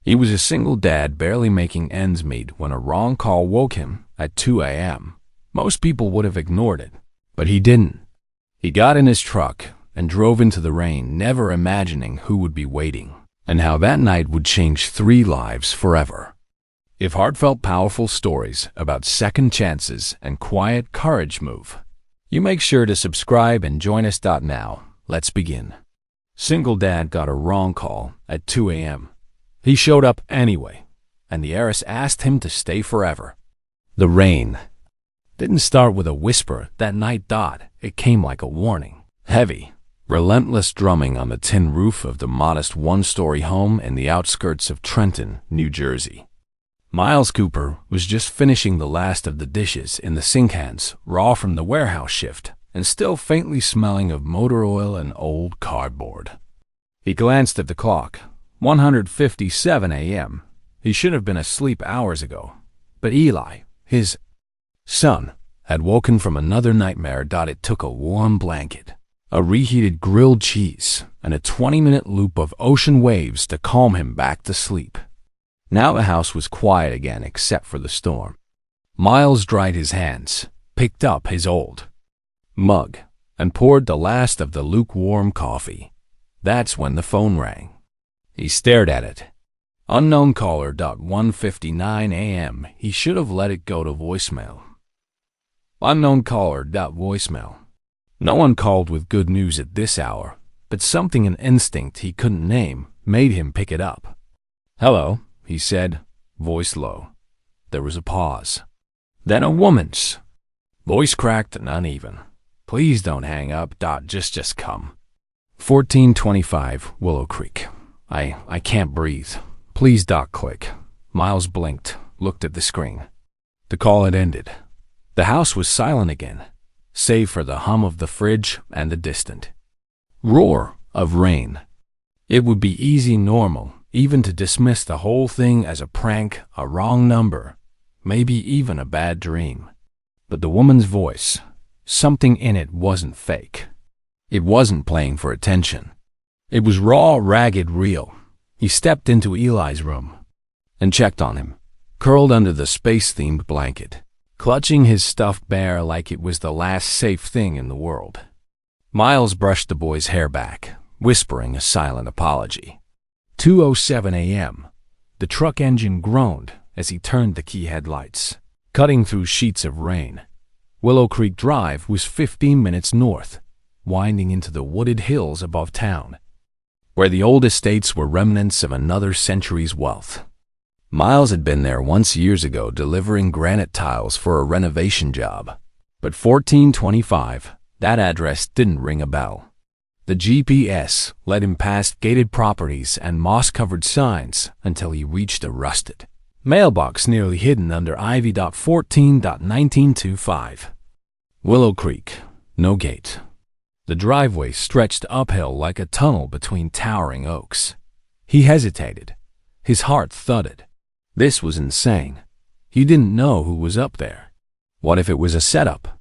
He was a single dad barely making ends meet when a wrong call woke him at 2 a.m. Most people would have ignored it, but he didn't. He got in his truck and drove into the rain, never imagining who would be waiting and how that night would change 3 lives forever. If heartfelt, powerful stories about second chances and quiet courage move, you make sure to subscribe and join us. Now, let's begin. Single dad got a wrong call at 2 a.m. He showed up anyway, and the heiress asked him to stay forever. The rain didn't start with a whisper that night. It came like a warning. Heavy, relentless drumming on the tin roof of the modest one-story home in the outskirts of Trenton, New Jersey. Miles Cooper was just finishing the last of the dishes in the sink, hands raw from the warehouse shift and still faintly smelling of motor oil and old cardboard. He glanced at the clock. 1:57 a.m. He should have been asleep hours ago. But Eli, his son, had woken from another nightmare. It took a warm blanket, a reheated grilled cheese, and a 20-minute loop of ocean waves to calm him back to sleep. Now the house was quiet again except for the storm. Miles dried his hands, picked up his old mug, and poured the last of the lukewarm coffee. That's when the phone rang. He stared at it. Unknown caller. 1:59 a.m. He should have let it go to voicemail. Unknown caller. Voicemail. No one called with good news at this hour, but something, an instinct he couldn't name, made him pick it up. "Hello," he said, voice low. There was a pause. Then a woman's voice, cracked and uneven. "Please don't hang up. Just come. 1425 Willow Creek. I can't breathe. Please. Click." Miles blinked, looked at the screen. The call had ended. The house was silent again, save for the hum of the fridge and the distant roar of rain. It would be easy, normal, even to dismiss the whole thing as a prank, a wrong number, maybe even a bad dream. But the woman's voice, something in it wasn't fake. It wasn't playing for attention. It was raw, ragged, real. He stepped into Eli's room and checked on him, curled under the space-themed blanket, clutching his stuffed bear like it was the last safe thing in the world. Miles brushed the boy's hair back, whispering a silent apology. 2:07 a.m. The truck engine groaned as he turned the key headlights, cutting through sheets of rain. Willow Creek Drive was 15 minutes north, winding into the wooded hills above town, where the old estates were remnants of another century's wealth. Miles had been there once years ago, delivering granite tiles for a renovation job. But 1425, that address didn't ring a bell. The GPS led him past gated properties and moss-covered signs until he reached a rusted mailbox nearly hidden under ivy. 14.1925. Willow Creek, no gate. The driveway stretched uphill like a tunnel between towering oaks. He hesitated. His heart thudded. This was insane. He didn't know who was up there. What if it was a setup?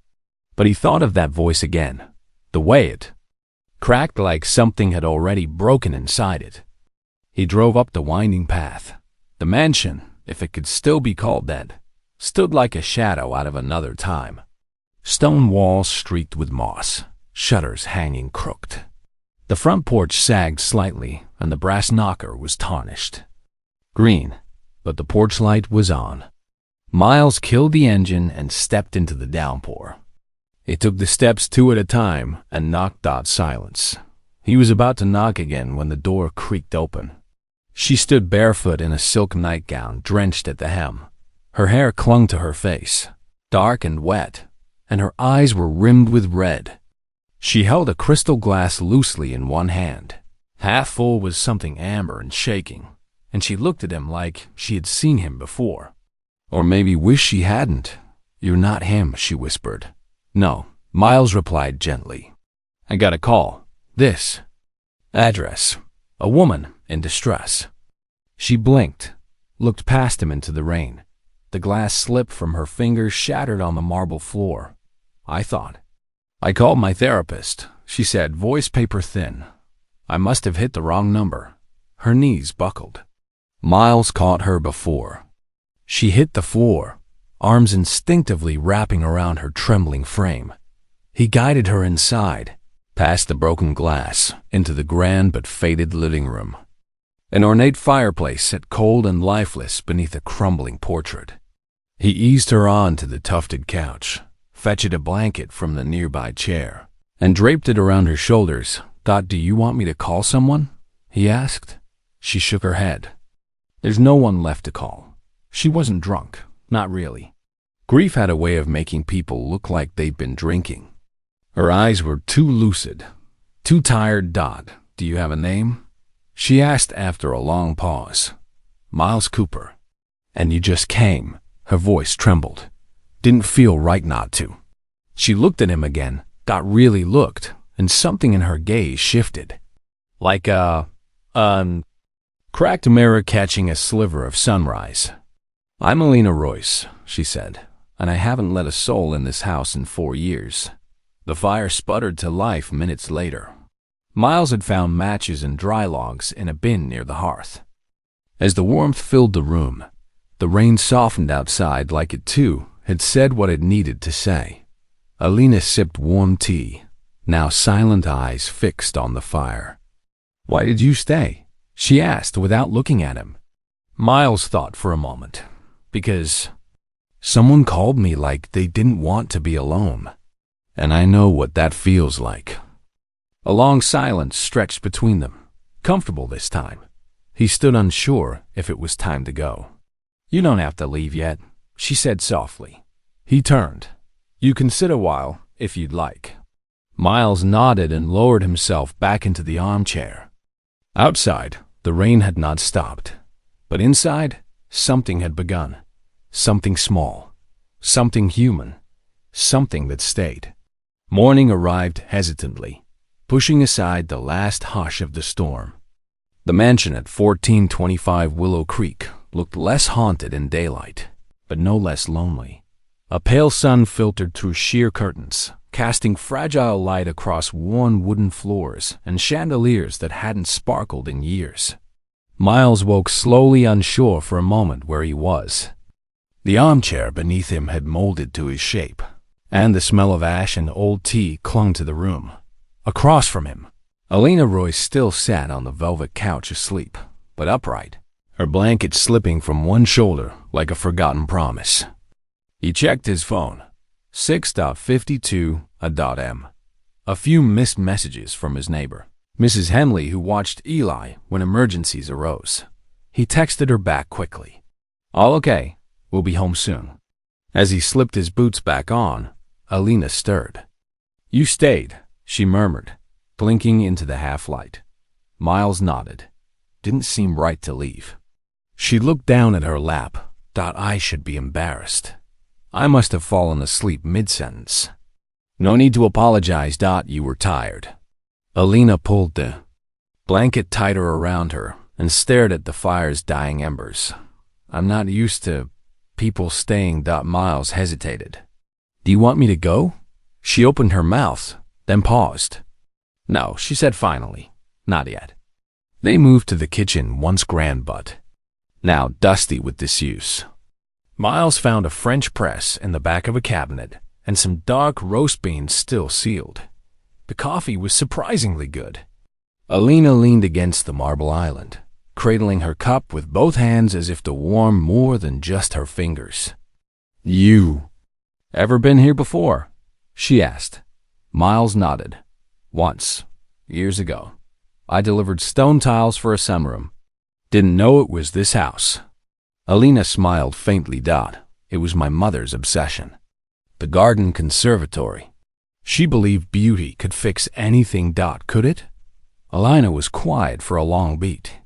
But he thought of that voice again, the way it cracked like something had already broken inside it. He drove up the winding path. The mansion, if it could still be called that, stood like a shadow out of another time. Stone walls streaked with moss, shutters hanging crooked. The front porch sagged slightly, and the brass knocker was tarnished green, but the porch light was on. Miles killed the engine and stepped into the downpour. He took the steps 2 at a time and knocked. Silence. He was about to knock again when the door creaked open. She stood barefoot in a silk nightgown, drenched at the hem. Her hair clung to her face, dark and wet, and her eyes were rimmed with red. She held a crystal glass loosely in one hand. Half full was something amber and shaking, and she looked at him like she had seen him before. Or maybe wished she hadn't. "You're not him," she whispered. "No," Miles replied gently. "I got a call. This address. A woman in distress." She blinked, looked past him into the rain. The glass slipped from her fingers, shattered on the marble floor. "I thought. I called my therapist," she said, voice paper thin. "I must have hit the wrong number." Her knees buckled. Miles caught her before she hit the floor, arms instinctively wrapping around her trembling frame. He guided her inside, past the broken glass, into the grand but faded living room. An ornate fireplace sat cold and lifeless beneath a crumbling portrait. He eased her onto the tufted couch, fetched a blanket from the nearby chair, and draped it around her shoulders. "Do you want me to call someone?" he asked. She shook her head. There's no one left to call. She wasn't drunk, not really. Grief had a way of making people look like they'd been drinking. Her eyes were too lucid, too tired. "Do you have a name?" she asked after a long pause. "Miles Cooper." "And you just came?" Her voice trembled. "Didn't feel right not to." She looked at him again, really looked, and something in her gaze shifted. Like a cracked mirror catching a sliver of sunrise. "I'm Alina Royce," she said, "and I haven't let a soul in this house in 4 years. The fire sputtered to life minutes later. Miles had found matches and dry logs in a bin near the hearth. As the warmth filled the room, the rain softened outside like it too had said what it needed to say. Alina sipped warm tea, now silent eyes fixed on the fire. "Why did you stay?" she asked without looking at him. Miles thought for a moment. "Because someone called me like they didn't want to be alone. And I know what that feels like." A long silence stretched between them, comfortable this time. He stood unsure if it was time to go. "You don't have to leave yet," she said softly. He turned. "You can sit a while, if you'd like." Miles nodded and lowered himself back into the armchair. Outside, the rain had not stopped. But inside, something had begun. Something small. Something human. Something that stayed. Morning arrived hesitantly, pushing aside the last hush of the storm. The mansion at 1425 Willow Creek looked less haunted in daylight, but no less lonely. A pale sun filtered through sheer curtains, casting fragile light across worn wooden floors and chandeliers that hadn't sparkled in years. Miles woke slowly, unsure for a moment where he was. The armchair beneath him had molded to his shape, and the smell of ash and old tea clung to the room. Across from him, Alina Royce still sat on the velvet couch asleep, but upright, her blanket slipping from one shoulder like a forgotten promise. He checked his phone. 6:52 A few missed messages from his neighbor, Mrs. Henley, who watched Eli when emergencies arose. He texted her back quickly. "All okay. We'll be home soon." As he slipped his boots back on, Alina stirred. "You stayed," she murmured, blinking into the half-light. Miles nodded. Didn't seem right to leave. She looked down at her lap. "I should be embarrassed. I must have fallen asleep mid-sentence." "No need to apologize. You were tired." Alina pulled the blanket tighter around her and stared at the fire's dying embers. "I'm not used to people staying." Miles hesitated. "Do you want me to go?" She opened her mouth, then paused. "No," she said finally. "Not yet." They moved to the kitchen, once grand but now dusty with disuse. Miles found a French press in the back of a cabinet and some dark roast beans still sealed. The coffee was surprisingly good. Alina leaned against the marble island, cradling her cup with both hands as if to warm more than just her fingers. "You ever been here before?" she asked. Miles nodded. "Once, years ago. I delivered stone tiles for a sunroom. Didn't know it was this house." Alina smiled faintly. "It was my mother's obsession. The garden conservatory. She believed beauty could fix anything. Could it?" Alina was quiet for a long beat.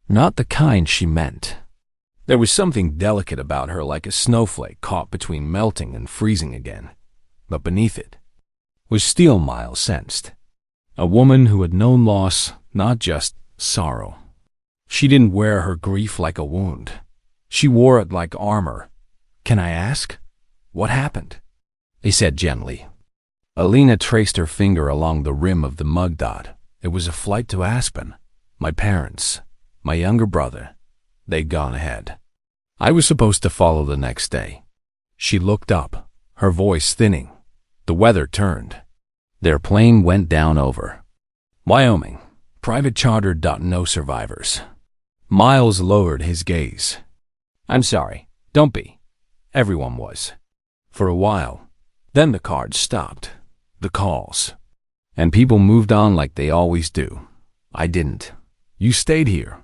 Not the kind she meant. There was something delicate about her, like a snowflake caught between melting and freezing again. But beneath it was steel, Miles sensed. A woman who had known loss, not just sorrow. She didn't wear her grief like a wound. She wore it like armor. "Can I ask? What happened?" he said gently. Alina traced her finger along the rim of the mug. "It was a flight to Aspen. My parents, my younger brother, they'd gone ahead. I was supposed to follow the next day. She looked up, her voice thinning. The weather turned. Their plane went down over Wyoming. Private charter. No survivors. Miles lowered his gaze. I'm sorry. Don't be. Everyone was. For a while. Then the cards stopped. The calls. And people moved on like they always do. I didn't. You stayed here.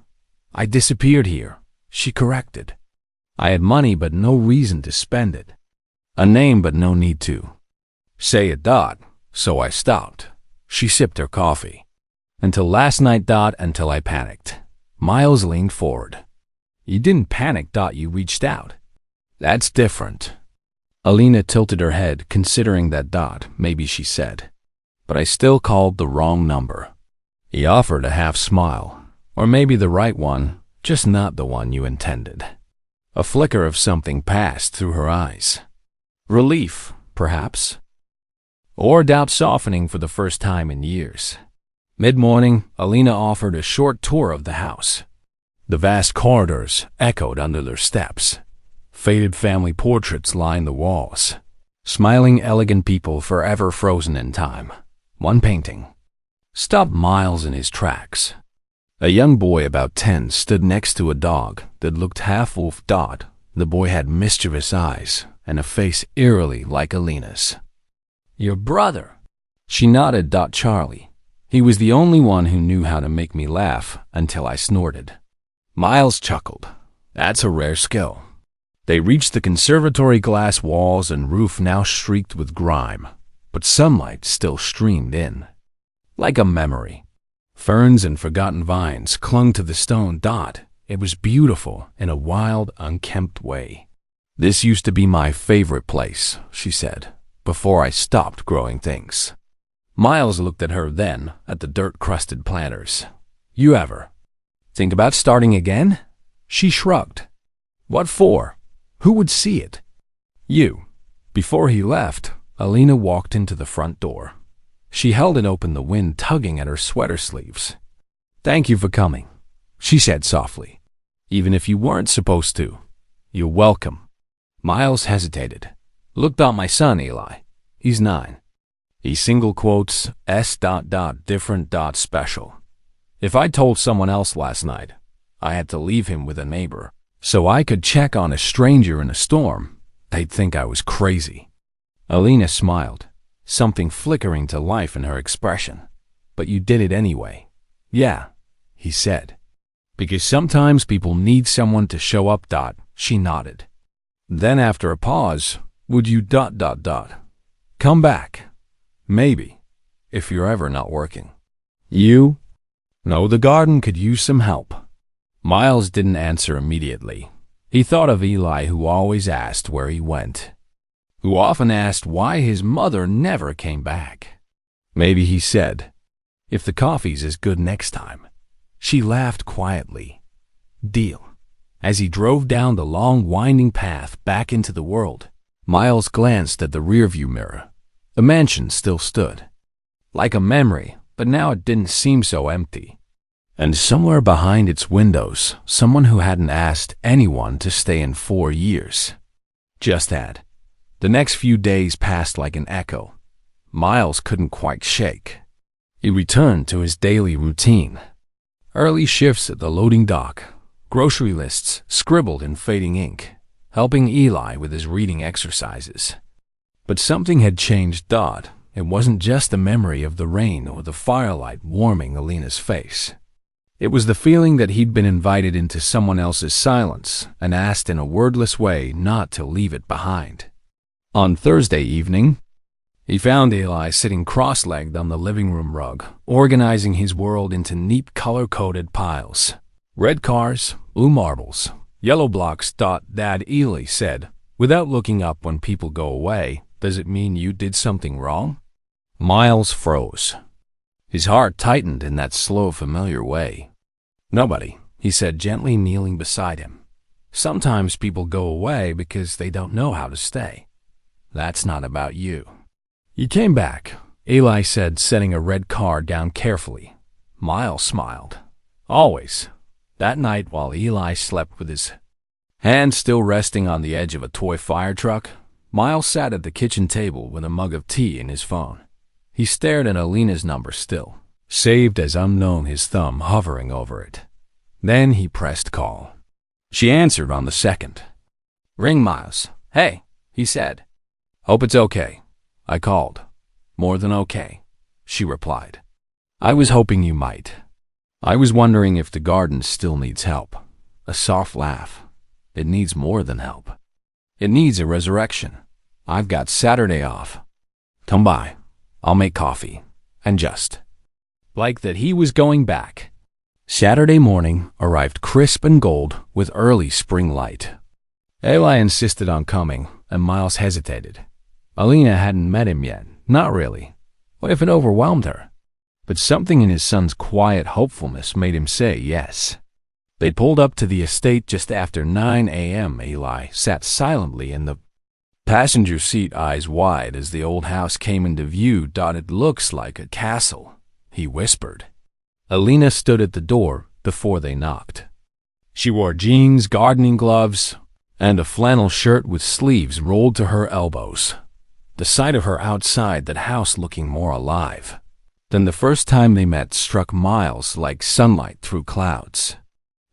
I disappeared here, she corrected. I had money but no reason to spend it. A name but no need to say it. So I stopped. She sipped her coffee. Until last night. Until I panicked. Miles leaned forward. You didn't panic. You reached out. That's different. Alina tilted her head, considering that. Maybe she said. But I still called the wrong number. He offered a half smile. Or maybe the right one, just not the one you intended. A flicker of something passed through her eyes. Relief, perhaps. Or doubt softening for the first time in years. Mid-morning, Alina offered a short tour of the house. The vast corridors echoed under their steps. Faded family portraits lined the walls. Smiling, elegant people forever frozen in time. One painting stopped Miles in his tracks. A young boy about 10 stood next to a dog that looked half-wolf. The boy had mischievous eyes and a face eerily like Alina's. Your brother? She nodded. Charlie. He was the only one who knew how to make me laugh until I snorted. Miles chuckled. That's a rare skill. They reached the conservatory. Glass walls and roof now streaked with grime, but sunlight still streamed in. Like a memory. Ferns and forgotten vines clung to the stone. It was beautiful in a wild, unkempt way. This used to be my favorite place, she said, before I stopped growing things. Miles looked at her, then at the dirt-crusted planters. You ever think about starting again? She shrugged. What for? Who would see it? You. Before he left, Alina walked into the front door. She held it open, the wind tugging at her sweater sleeves. Thank you for coming, she said softly. Even if you weren't supposed to, you're welcome. Miles hesitated. Looked at my son, Eli. He's 9. He single quotes different special. If I told someone else last night, I had to leave him with a neighbor so I could check on a stranger in a storm, they'd think I was crazy. Alina smiled, something flickering to life in her expression. But you did it anyway. Yeah, he said. Because sometimes people need someone to show up. She nodded. Then after a pause, would you come back? Maybe, if you're ever not working. You? No, the garden could use some help. Miles didn't answer immediately. He thought of Eli, who always asked where he went, who often asked why his mother never came back. Maybe he said, if the coffee's as good next time. She laughed quietly. Deal. As he drove down the long, winding path back into the world, Miles glanced at the rearview mirror. The mansion still stood. Like a memory, but now it didn't seem so empty. And somewhere behind its windows, someone who hadn't asked anyone to stay in 4 years just had. The next few days passed like an echo. Miles couldn't quite shake. He returned to his daily routine. Early shifts at the loading dock, grocery lists scribbled in fading ink, helping Eli with his reading exercises. But something had changed. It wasn't just the memory of the rain or the firelight warming Alina's face. It was the feeling that he'd been invited into someone else's silence and asked in a wordless way not to leave it behind. On Thursday evening, he found Eli sitting cross-legged on the living room rug, organizing his world into neat color-coded piles. Red cars, blue marbles, yellow blocks. Dad, Eli said, without looking up. When people go away, does it mean you did something wrong? Miles froze. His heart tightened in that slow, familiar way. Nobody, he said gently, kneeling beside him. Sometimes people go away because they don't know how to stay. That's not about you. You came back, Eli said, setting a red card down carefully. Miles smiled. Always. That night, while Eli slept with his hand still resting on the edge of a toy fire truck, Miles sat at the kitchen table with a mug of tea in his phone. He stared at Alina's number still, saved as unknown, his thumb hovering over it. Then he pressed call. She answered on the second. "Ring, Miles." "Hey," he said. "Hope it's okay." I called. "More than okay," she replied. "I was hoping you might. I was wondering if the garden still needs help." A soft laugh. "It needs more than help. It needs a resurrection. I've got Saturday off. Come by. I'll make coffee." And just like that, he was going back. Saturday morning arrived crisp and gold with early spring light. Eli insisted on coming, and Miles hesitated. Alina hadn't met him yet. Not really. What if it overwhelmed her? But something in his son's quiet hopefulness made him say yes. They pulled up to the estate just after 9 a.m. Eli sat silently in the passenger seat, eyes wide, as the old house came into view. "It looks like a castle," he whispered. Alina stood at the door before they knocked. She wore jeans, gardening gloves, and a flannel shirt with sleeves rolled to her elbows. The sight of her outside that house looking more alive than the first time they met struck Miles like sunlight through clouds.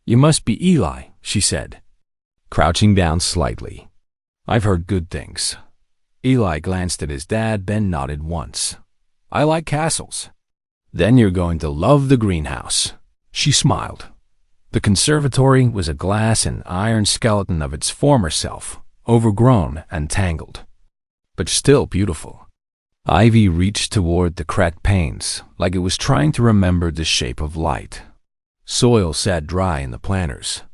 "You must be Eli," she said, crouching down slightly. "I've heard good things." Eli glanced at his dad, then nodded once. "I like castles." "Then you're going to love the greenhouse." She smiled. The conservatory was a glass and iron skeleton of its former self, overgrown and tangled, but still beautiful. Ivy reached toward the cracked panes like it was trying to remember the shape of light. Soil sat dry in the planters.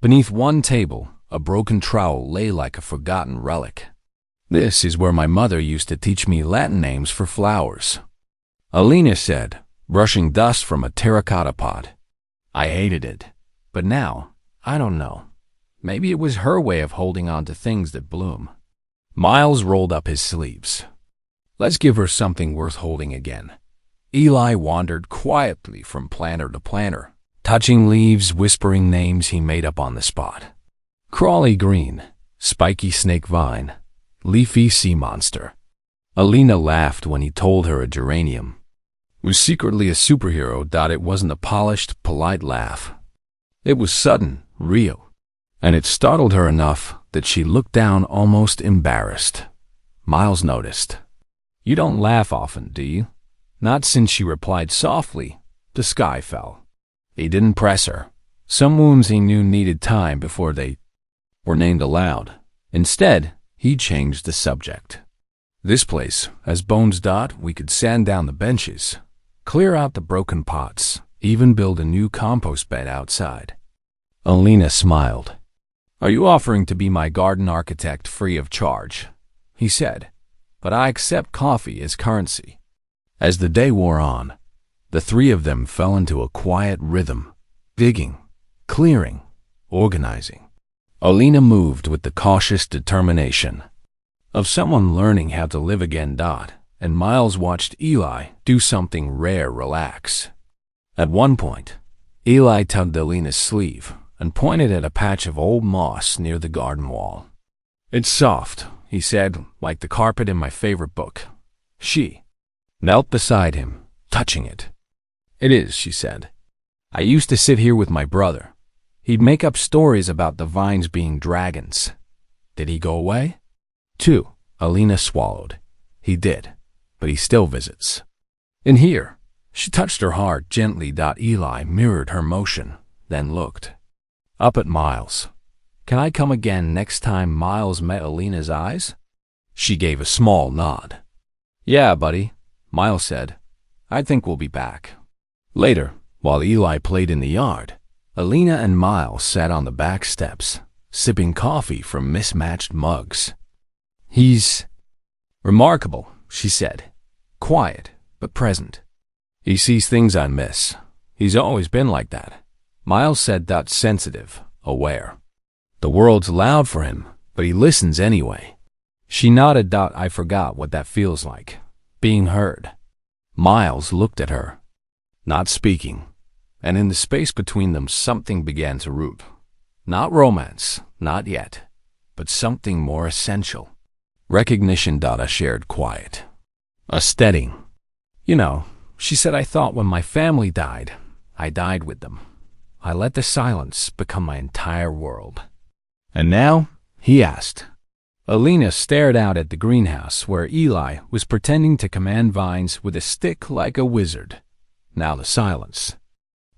Beneath one table, a broken trowel lay like a forgotten relic. "This is where my mother used to teach me Latin names for flowers," Alina said, brushing dust from a terracotta pot. "I hated it, but now, I don't know. Maybe it was her way of holding on to things that bloom." Miles rolled up his sleeves. "Let's give her something worth holding again." Eli wandered quietly from planter to planter, touching leaves, whispering names he made up on the spot. Crawly green, spiky snake vine, leafy sea monster. Alina laughed when he told her a geranium was secretly a superhero. It wasn't a polished, polite laugh. It was sudden, real, and it startled her enough that she looked down almost embarrassed. Miles noticed. "You don't laugh often, do you?" "Not since," she replied softly. The sky fell. He didn't press her. Some wounds he knew needed time before they were named aloud. Instead, he changed the subject. "This place has bones. We could sand down the benches, clear out the broken pots, even build a new compost bed outside." Alina smiled. "Are you offering to be my garden architect free of charge?" he said. "But I accept coffee as currency." As the day wore on, the three of them fell into a quiet rhythm, digging, clearing, organizing. Alina moved with the cautious determination of someone learning how to live again. And Miles watched Eli do something rare: relax. At one point, Eli tugged Alina's sleeve and pointed at a patch of old moss near the garden wall. "It's soft," he said, "like the carpet in my favorite book." She knelt beside him, touching it. "It is," she said. "I used to sit here with my brother. He'd make up stories about the vines being dragons." "Did he go away?" "Too," Alina swallowed. "He did, but he still visits." "In here." She touched her heart gently. Eli mirrored her motion, then looked up at Miles. "Can I come again next time?" Miles met Alina's eyes. She gave a small nod. "Yeah, buddy," Miles said. "I think we'll be back." Later, while Eli played in the yard, Alina and Miles sat on the back steps, sipping coffee from mismatched mugs. "He's remarkable," she said, quiet but present. "He sees things I miss. He's always been like that," Miles said. Sensitive, aware. "The world's loud for him, but he listens anyway." She nodded. "I forgot what that feels like, being heard." Miles looked at her, not speaking. and in the space between them something began to root. Not romance, not yet, but something more essential. Recognition. A shared quiet. A steadying. You know, she said, I thought when my family died, I died with them. I let the silence become my entire world. And now? He asked. Alina stared out at the greenhouse where Eli was pretending to command vines with a stick like a wizard. Now the silence.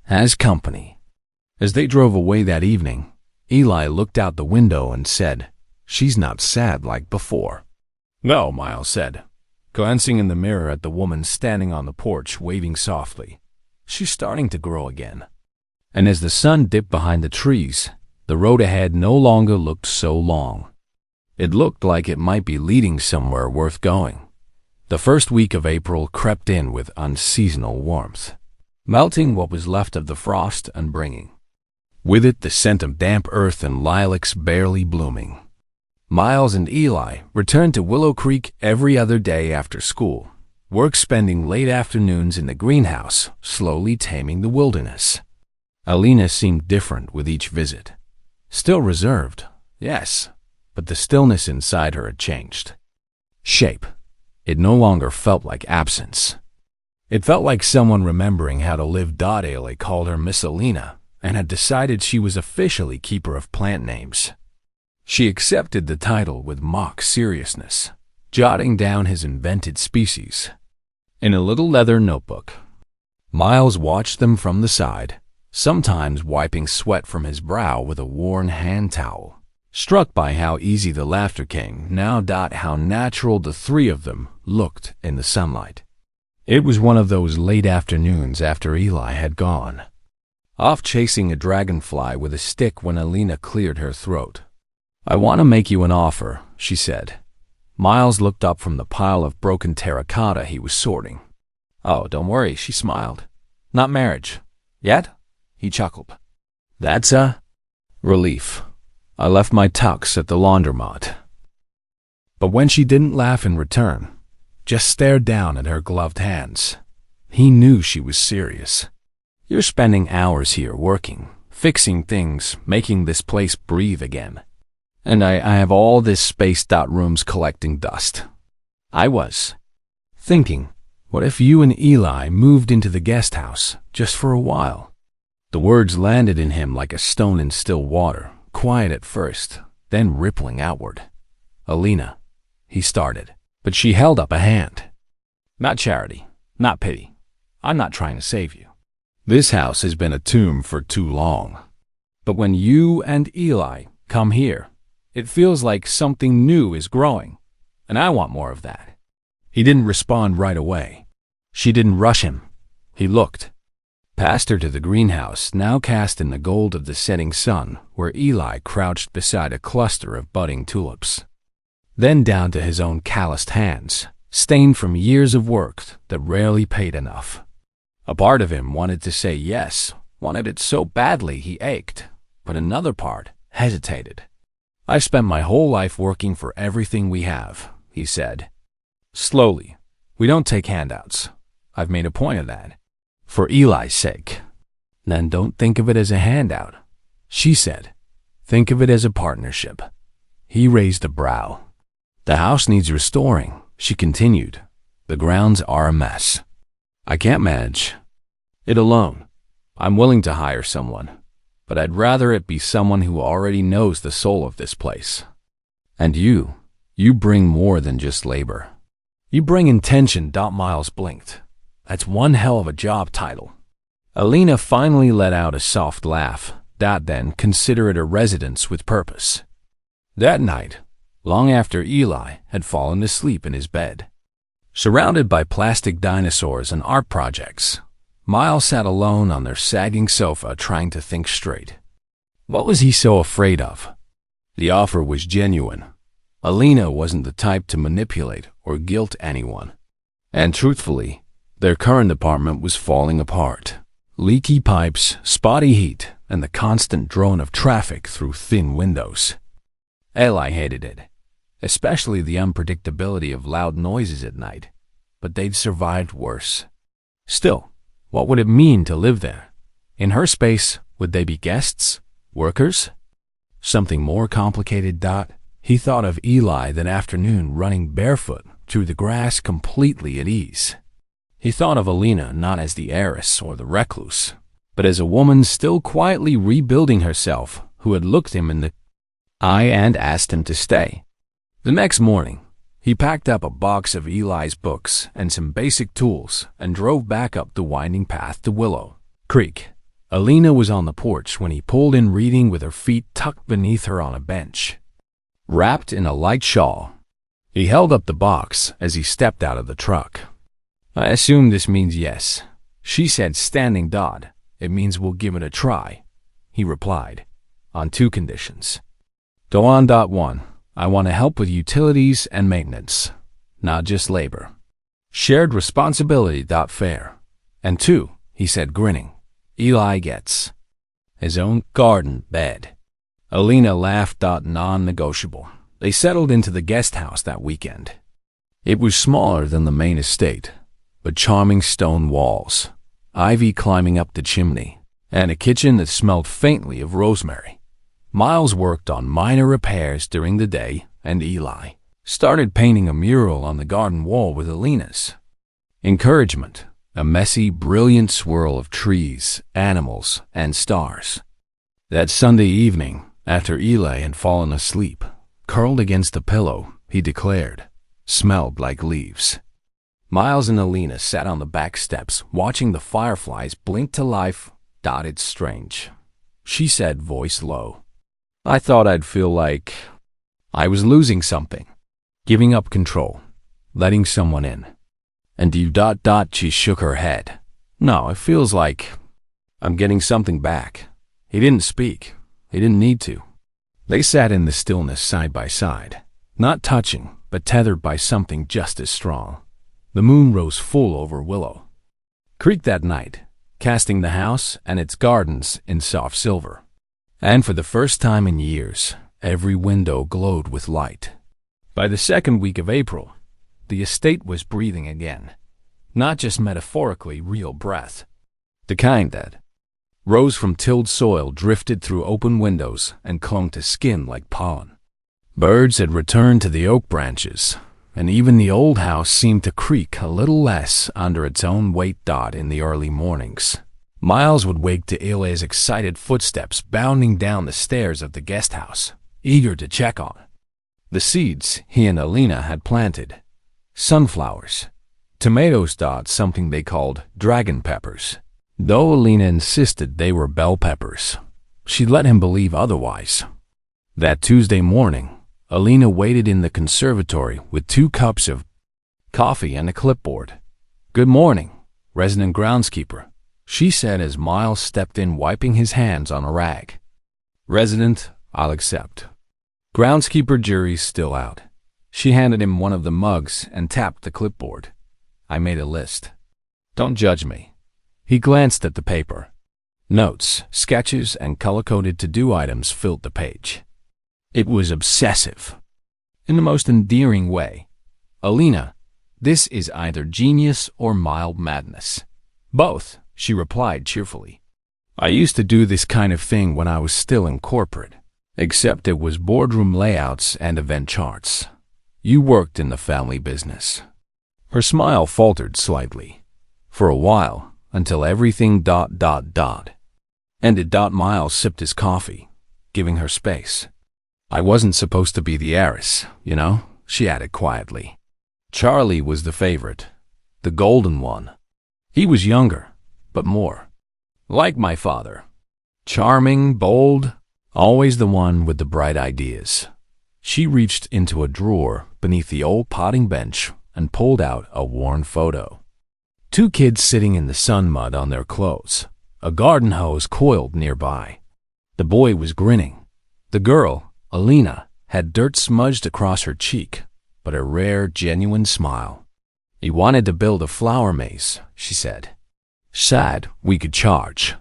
As company. As they drove away that evening, Eli looked out the window and said, She's not sad like before. No, Miles said, glancing in the mirror at the woman standing on the porch waving softly. She's starting to grow again. And as the sun dipped behind the trees, the road ahead no longer looked so long. It looked like it might be leading somewhere worth going. The first week of April crept in with unseasonal warmth, melting what was left of the frost and bringing with it the scent of damp earth and lilacs barely blooming. Miles and Eli returned to Willow Creek every other day after school, work spending late afternoons in the greenhouse, slowly taming the wilderness. Alina seemed different with each visit. Still reserved, yes, but the stillness inside her had changed shape. It no longer felt like absence. It felt like someone remembering how to live. Eli called her Miss Alina and had decided she was officially keeper of plant names. She accepted the title with mock seriousness, jotting down his invented species in a little leather notebook. Miles watched them from the side, sometimes wiping sweat from his brow with a worn hand towel, struck by how easy the laughter came now. How natural the three of them looked in the sunlight. It was one of those late afternoons after Eli had gone, off chasing a dragonfly with a stick when Alina cleared her throat. I want to make you an offer, she said. Miles looked up from the pile of broken terracotta he was sorting. Oh, don't worry, she smiled. Not marriage. Yet? He chuckled. That's a relief. I left my tux at the laundromat. But when she didn't laugh in return, just stared down at her gloved hands, he knew she was serious. You're spending hours here working, fixing things, making this place breathe again. And I have all this space. Rooms collecting dust. I was thinking, what if you and Eli moved into the guest house just for a while? The words landed in him like a stone in still water, quiet at first, then rippling outward. Alina, he started, but she held up a hand. Not charity, not pity. I'm not trying to save you. This house has been a tomb for too long. But when you and Eli come here, it feels like something new is growing, and I want more of that. He didn't respond right away. She didn't rush him. He looked past her to the greenhouse, now cast in the gold of the setting sun, where Eli crouched beside a cluster of budding tulips. Then down to his own calloused hands, stained from years of work that rarely paid enough. A part of him wanted to say yes, wanted it so badly he ached, but another part hesitated. I spent my whole life working for everything we have, he said. Slowly. We don't take handouts. I've made a point of that. For Eli's sake. Then don't think of it as a handout, she said. Think of it as a partnership. He raised a brow. The house needs restoring, she continued. The grounds are a mess. I can't manage it alone. I'm willing to hire someone, but I'd rather it be someone who already knows the soul of this place. And you bring more than just labor. You bring intention. Miles blinked. That's one hell of a job title. Alina finally let out a soft laugh. Then consider it a residence with purpose. That night, long after Eli had fallen asleep in his bed, surrounded by plastic dinosaurs and art projects, Miles sat alone on their sagging sofa trying to think straight. What was he so afraid of? The offer was genuine. Alina wasn't the type to manipulate or guilt anyone. And truthfully, their current apartment was falling apart. Leaky pipes, spotty heat, and the constant drone of traffic through thin windows. Eli hated it, especially the unpredictability of loud noises at night, but they'd survived worse. Still, what would it mean to live there? In her space, would they be guests? Workers? Something more complicated. He thought of Eli that afternoon running barefoot through the grass completely at ease. He thought of Alina not as the heiress or the recluse, but as a woman still quietly rebuilding herself who had looked him in the eye and asked him to stay. The next morning, he packed up a box of Eli's books and some basic tools and drove back up the winding path to Willow Creek. Alina was on the porch when he pulled in reading with her feet tucked beneath her on a bench, wrapped in a light shawl. He held up the box as he stepped out of the truck. "I assume this means yes," she said, standing. "It means we'll give it a try," he replied, "on two conditions. On. 1. I want to help with utilities and maintenance, not just labor. Shared responsibility. Fair. And 2, he said, grinning, Eli gets his own garden bed." Alina laughed. Non-negotiable. They settled into the guest house that weekend. It was smaller than the main estate, but charming stone walls, ivy climbing up the chimney, and a kitchen that smelled faintly of rosemary. Miles worked on minor repairs during the day, and Eli started painting a mural on the garden wall with Alina's encouragement, a messy, brilliant swirl of trees, animals, and stars. That Sunday evening, after Eli had fallen asleep, curled against the pillow, he declared, smelled like leaves. Miles and Alina sat on the back steps watching the fireflies blink to life. It's strange, she said, voice low. I thought I'd feel like I was losing something, giving up control, letting someone in. And you. She shook her head. No, it feels like I'm getting something back. He didn't speak. He didn't need to. They sat in the stillness side by side, not touching, but tethered by something just as strong. The moon rose full over Willow Creek that night, casting the house and its gardens in soft silver. And for the first time in years, every window glowed with light. By the second week of April, the estate was breathing again. Not just metaphorically real breath. The kind that rose from tilled soil, drifted through open windows, and clung to skin like pollen. Birds had returned to the oak branches, and even the old house seemed to creak a little less under its own weight. In the early mornings, Miles would wake to Eli's excited footsteps bounding down the stairs of the guest house, eager to check on the seeds he and Alina had planted. Sunflowers, tomatoes. Something they called dragon peppers, though Alina insisted they were bell peppers. She let him believe otherwise. That Tuesday morning, Alina waited in the conservatory with 2 cups of coffee and a clipboard. "Good morning, resident groundskeeper," she said as Miles stepped in, wiping his hands on a rag. "Resident, I'll accept. Groundskeeper, jury's still out." She handed him one of the mugs and tapped the clipboard. "I made a list. Don't judge me." He glanced at the paper. Notes, sketches, and color-coded to-do items filled the page. It was obsessive, in the most endearing way. "Alina, this is either genius or mild madness." "Both," she replied cheerfully. "I used to do this kind of thing when I was still in corporate, except it was boardroom layouts and event charts. You worked in the family business." Her smile faltered slightly. "For a while, until everything ... ended." Miles sipped his coffee, giving her space. "I wasn't supposed to be the heiress, you know," she added quietly. "Charlie was the favorite, the golden one. He was younger, but more like my father. Charming, bold, always the one with the bright ideas." She reached into a drawer beneath the old potting bench and pulled out a worn photo. 2 kids sitting in the sun mud on their clothes, a garden hose coiled nearby. The boy was grinning. The girl, Alina, had dirt smudged across her cheek, but a rare, genuine smile. "He wanted to build a flower maze," she said. "Sad we could charge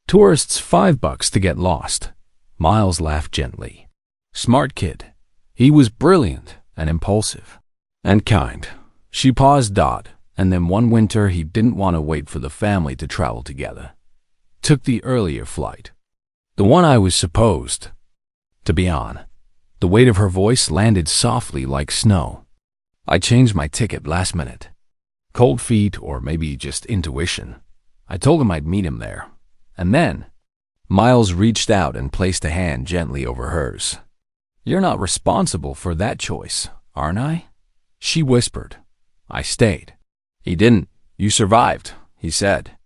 tourists $5 to get lost." Miles laughed gently. "Smart kid. He was brilliant and impulsive. And kind." She paused. And then one winter he didn't want to wait for the family to travel together. took the earlier flight, the one I was supposed to be on. The weight of her voice landed softly like snow. I changed my ticket last minute. Cold feet, or maybe just intuition. I told him I'd meet him there. And then, Miles reached out and placed a hand gently over hers. "You're not responsible for that choice, aren't I?" she whispered. I stayed. "He didn't. You survived," he said.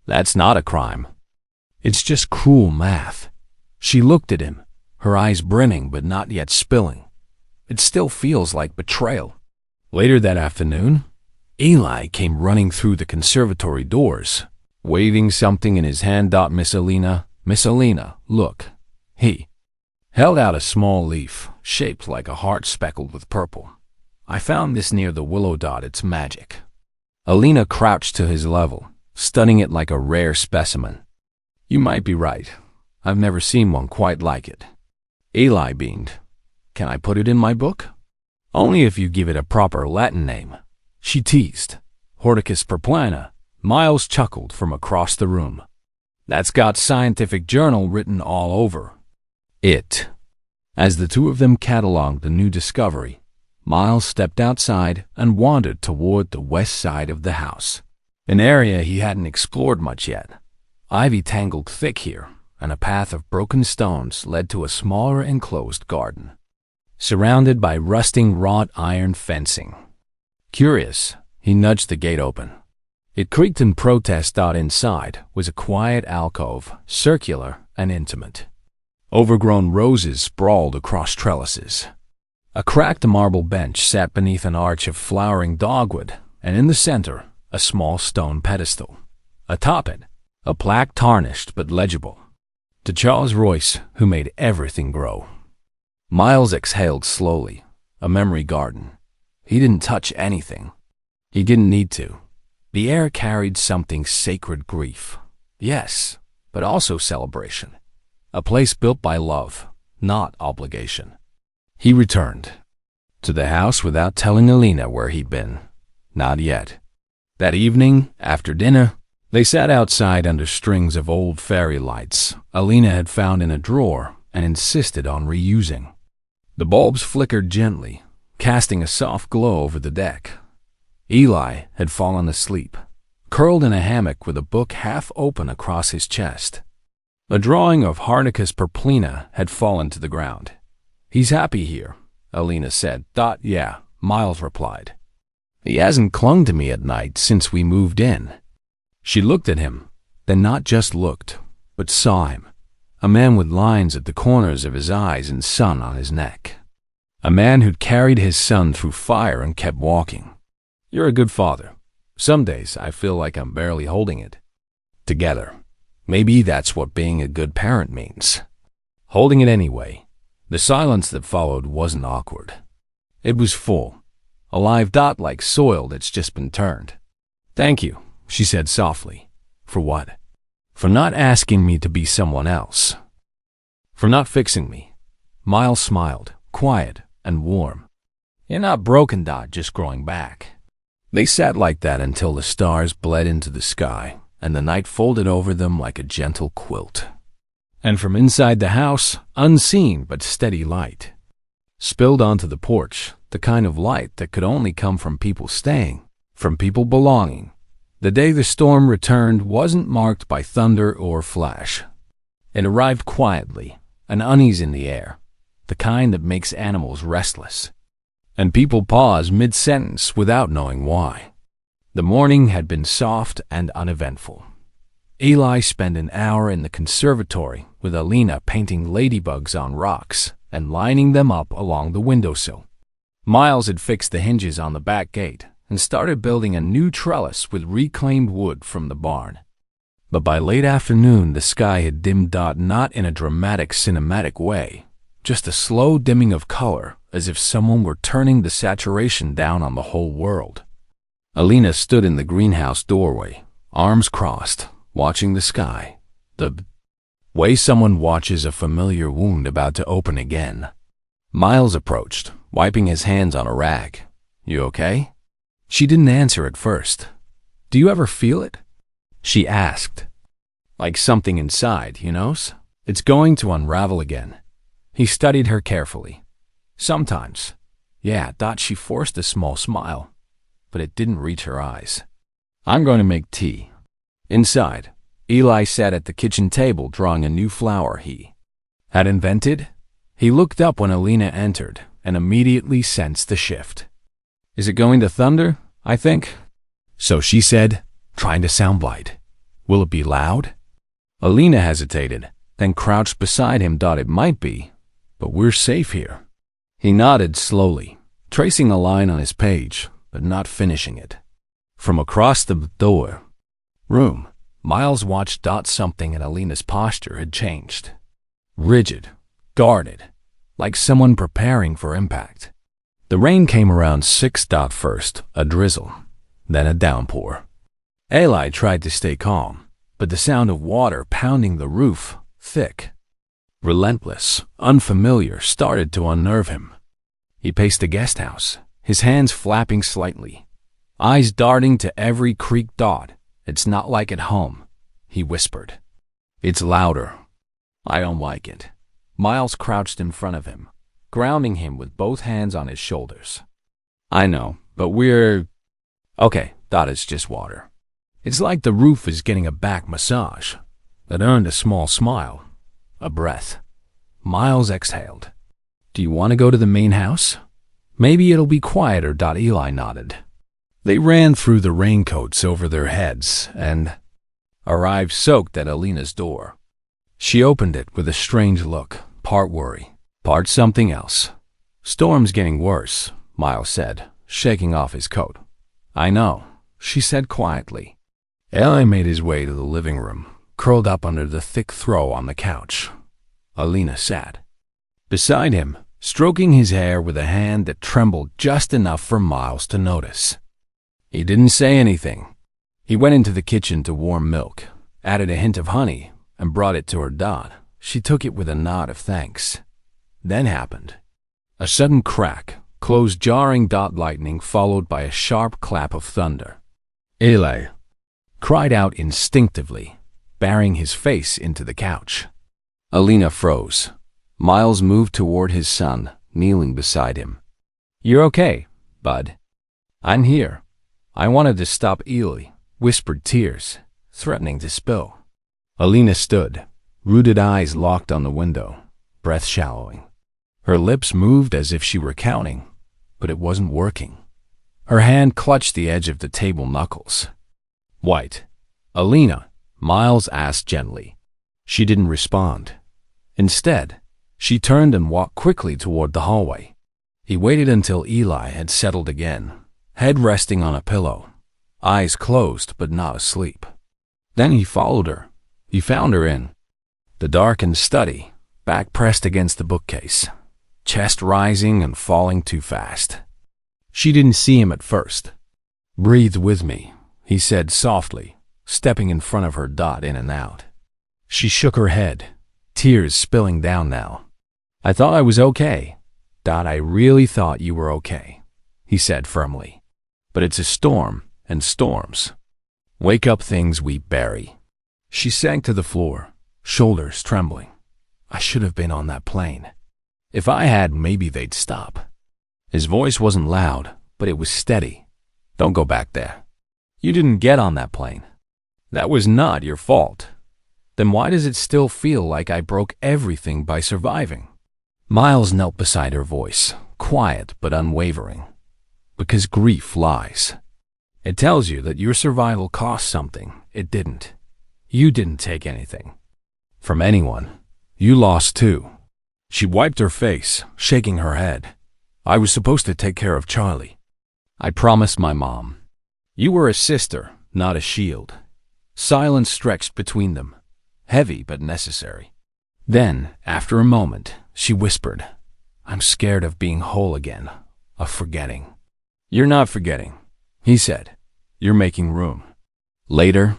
"That's not a crime. It's just cruel math." She looked at him, her eyes brimming but not yet spilling. "It still feels like betrayal." Later that afternoon, Eli came running through the conservatory doors, waving something in his hand. Miss Alina, look." He held out a small leaf, shaped like a heart speckled with purple. "I found this near the willow. It's magic." Alina crouched to his level, studying it like a rare specimen. "You might be right. I've never seen one quite like it." Eli beamed. "Can I put it in my book?" "Only if you give it a proper Latin name," she teased. "Horticus perplana." Miles chuckled from across the room. "That's got scientific journal written all over it." As the two of them cataloged the new discovery, Miles stepped outside and wandered toward the west side of the house, an area he hadn't explored much yet. Ivy tangled thick here, and a path of broken stones led to a smaller enclosed garden, surrounded by rusting wrought iron fencing. Curious, he nudged the gate open. It creaked in protest. Inside was a quiet alcove, circular and intimate. Overgrown roses sprawled across trellises. A cracked marble bench sat beneath an arch of flowering dogwood, and in the center, a small stone pedestal. Atop it, a plaque tarnished but legible. "To Charles Royce, who made everything grow." Miles exhaled slowly. A memory garden. He didn't touch anything. He didn't need to. The air carried something sacred: grief. Yes, but also celebration. A place built by love, not obligation. He returned to the house without telling Alina where he'd been. Not yet. That evening, after dinner, they sat outside under strings of old fairy lights Alina had found in a drawer and insisted on reusing. The bulbs flickered gently, casting a soft glow over the deck. Eli had fallen asleep, curled in a hammock with a book half open across his chest. A drawing of Horticus perplana had fallen to the ground. "He's happy here," Alina said. "Yeah," Miles replied. "He hasn't clung to me at night since we moved in." She looked at him, then not just looked, but saw him. A man with lines at the corners of his eyes and sun on his neck. A man who'd carried his son through fire and kept walking. "You're a good father. Some days I feel like I'm barely holding it together." Maybe that's what being a good parent means. Holding it anyway. The silence that followed wasn't awkward. It was full. Alive. Like soil that's just been turned. "Thank you," she said softly. "For what?" "For not asking me to be someone else. For not fixing me." Miles smiled, quiet and warm. "You're not broken. Just growing back." They sat like that until the stars bled into the sky and the night folded over them like a gentle quilt. And from inside the house, unseen but steady light spilled onto the porch, the kind of light that could only come from people staying, from people belonging. The day the storm returned wasn't marked by thunder or flash. It arrived quietly, an unease in the air, the kind that makes animals restless. And people pause mid-sentence without knowing why. The morning had been soft and uneventful. Eli spent an hour in the conservatory with Alina painting ladybugs on rocks and lining them up along the windowsill. Miles had fixed the hinges on the back gate and started building a new trellis with reclaimed wood from the barn. But by late afternoon, the sky had dimmed. Not in a dramatic cinematic way, just a slow dimming of color, as if someone were turning the saturation down on the whole world. Alina stood in the greenhouse doorway, arms crossed, watching the sky, the way someone watches a familiar wound about to open again. Miles approached, wiping his hands on a rag. "You okay?" She didn't answer at first. "Do you ever feel it?" she asked. Like something inside, you knows? It's going to unravel again. He studied her carefully. Sometimes. Yeah, she forced a small smile, but it didn't reach her eyes. I'm going to make tea. Inside, Eli sat at the kitchen table drawing a new flower he had invented. He looked up when Alina entered and immediately sensed the shift. Is it going to thunder? I think. So she said, trying to sound light. Will it be loud? Alina hesitated, then crouched beside him. It might be, but we're safe here. He nodded slowly, tracing a line on his page, but not finishing it. From across the room, Miles watched. Something in Alina's posture had changed. Rigid, guarded, like someone preparing for impact. The rain came around 6. First, a drizzle, then a downpour. Eli tried to stay calm, but the sound of water pounding the roof, thick, relentless, unfamiliar, started to unnerve him. He paced the guest house, his hands flapping slightly, eyes darting to every creak. It's not like at home, he whispered. It's louder. I don't like it. Miles crouched in front of him, grounding him with both hands on his shoulders. I know, but we're... Okay, it's just water. It's like the roof is getting a back massage. That earned a small smile, a breath. Miles exhaled. Do you want to go to the main house? Maybe it'll be quieter. Eli nodded. They ran through the raincoats over their heads and arrived soaked at Alina's door. She opened it with a strange look, part worry, part something else. Storm's getting worse, Miles said, shaking off his coat. I know, she said quietly. Eli made his way to the living room, curled up under the thick throw on the couch. Alina sat beside him, stroking his hair with a hand that trembled just enough for Miles to notice. He didn't say anything. He went into the kitchen to warm milk, added a hint of honey, and brought it to her. She took it with a nod of thanks. Then happened a sudden crack, closed jarring. Lightning followed by a sharp clap of thunder. Eli cried out instinctively, burying his face into the couch. Alina froze. Miles moved toward his son, kneeling beside him. You're okay, bud. I'm here. I wanted to stop. Eli whispered, tears threatening to spill. Alina stood, rooted eyes locked on the window, breath shallowing. Her lips moved as if she were counting, but it wasn't working. Her hand clutched the edge of the table knuckles. White. Alina, Miles asked gently. She didn't respond. Instead, she turned and walked quickly toward the hallway. He waited until Eli had settled again, head resting on a pillow, eyes closed but not asleep. Then he followed her. He found her in the darkened study, back pressed against the bookcase, chest rising and falling too fast. She didn't see him at first. Breathe with me, he said softly, stepping in front of her. In and out. She shook her head, tears spilling down now. I thought I was okay. I really thought you were okay, he said firmly. But it's a storm, and storms wake up things we bury. She sank to the floor, shoulders trembling. I should have been on that plane. If I had, maybe they'd stop. His voice wasn't loud, but it was steady. Don't go back there. You didn't get on that plane. That was not your fault. Then why does it still feel like I broke everything by surviving? Miles knelt beside her, voice quiet but unwavering. Because grief lies. It tells you that your survival cost something. It didn't. You didn't take anything from anyone. You lost too. She wiped her face, shaking her head. I was supposed to take care of Charlie. I promised my mom. You were a sister, not a shield. Silence stretched between them, heavy but necessary. Then, after a moment, she whispered, I'm scared of being whole again, of forgetting. You're not forgetting, he said. You're making room. Later,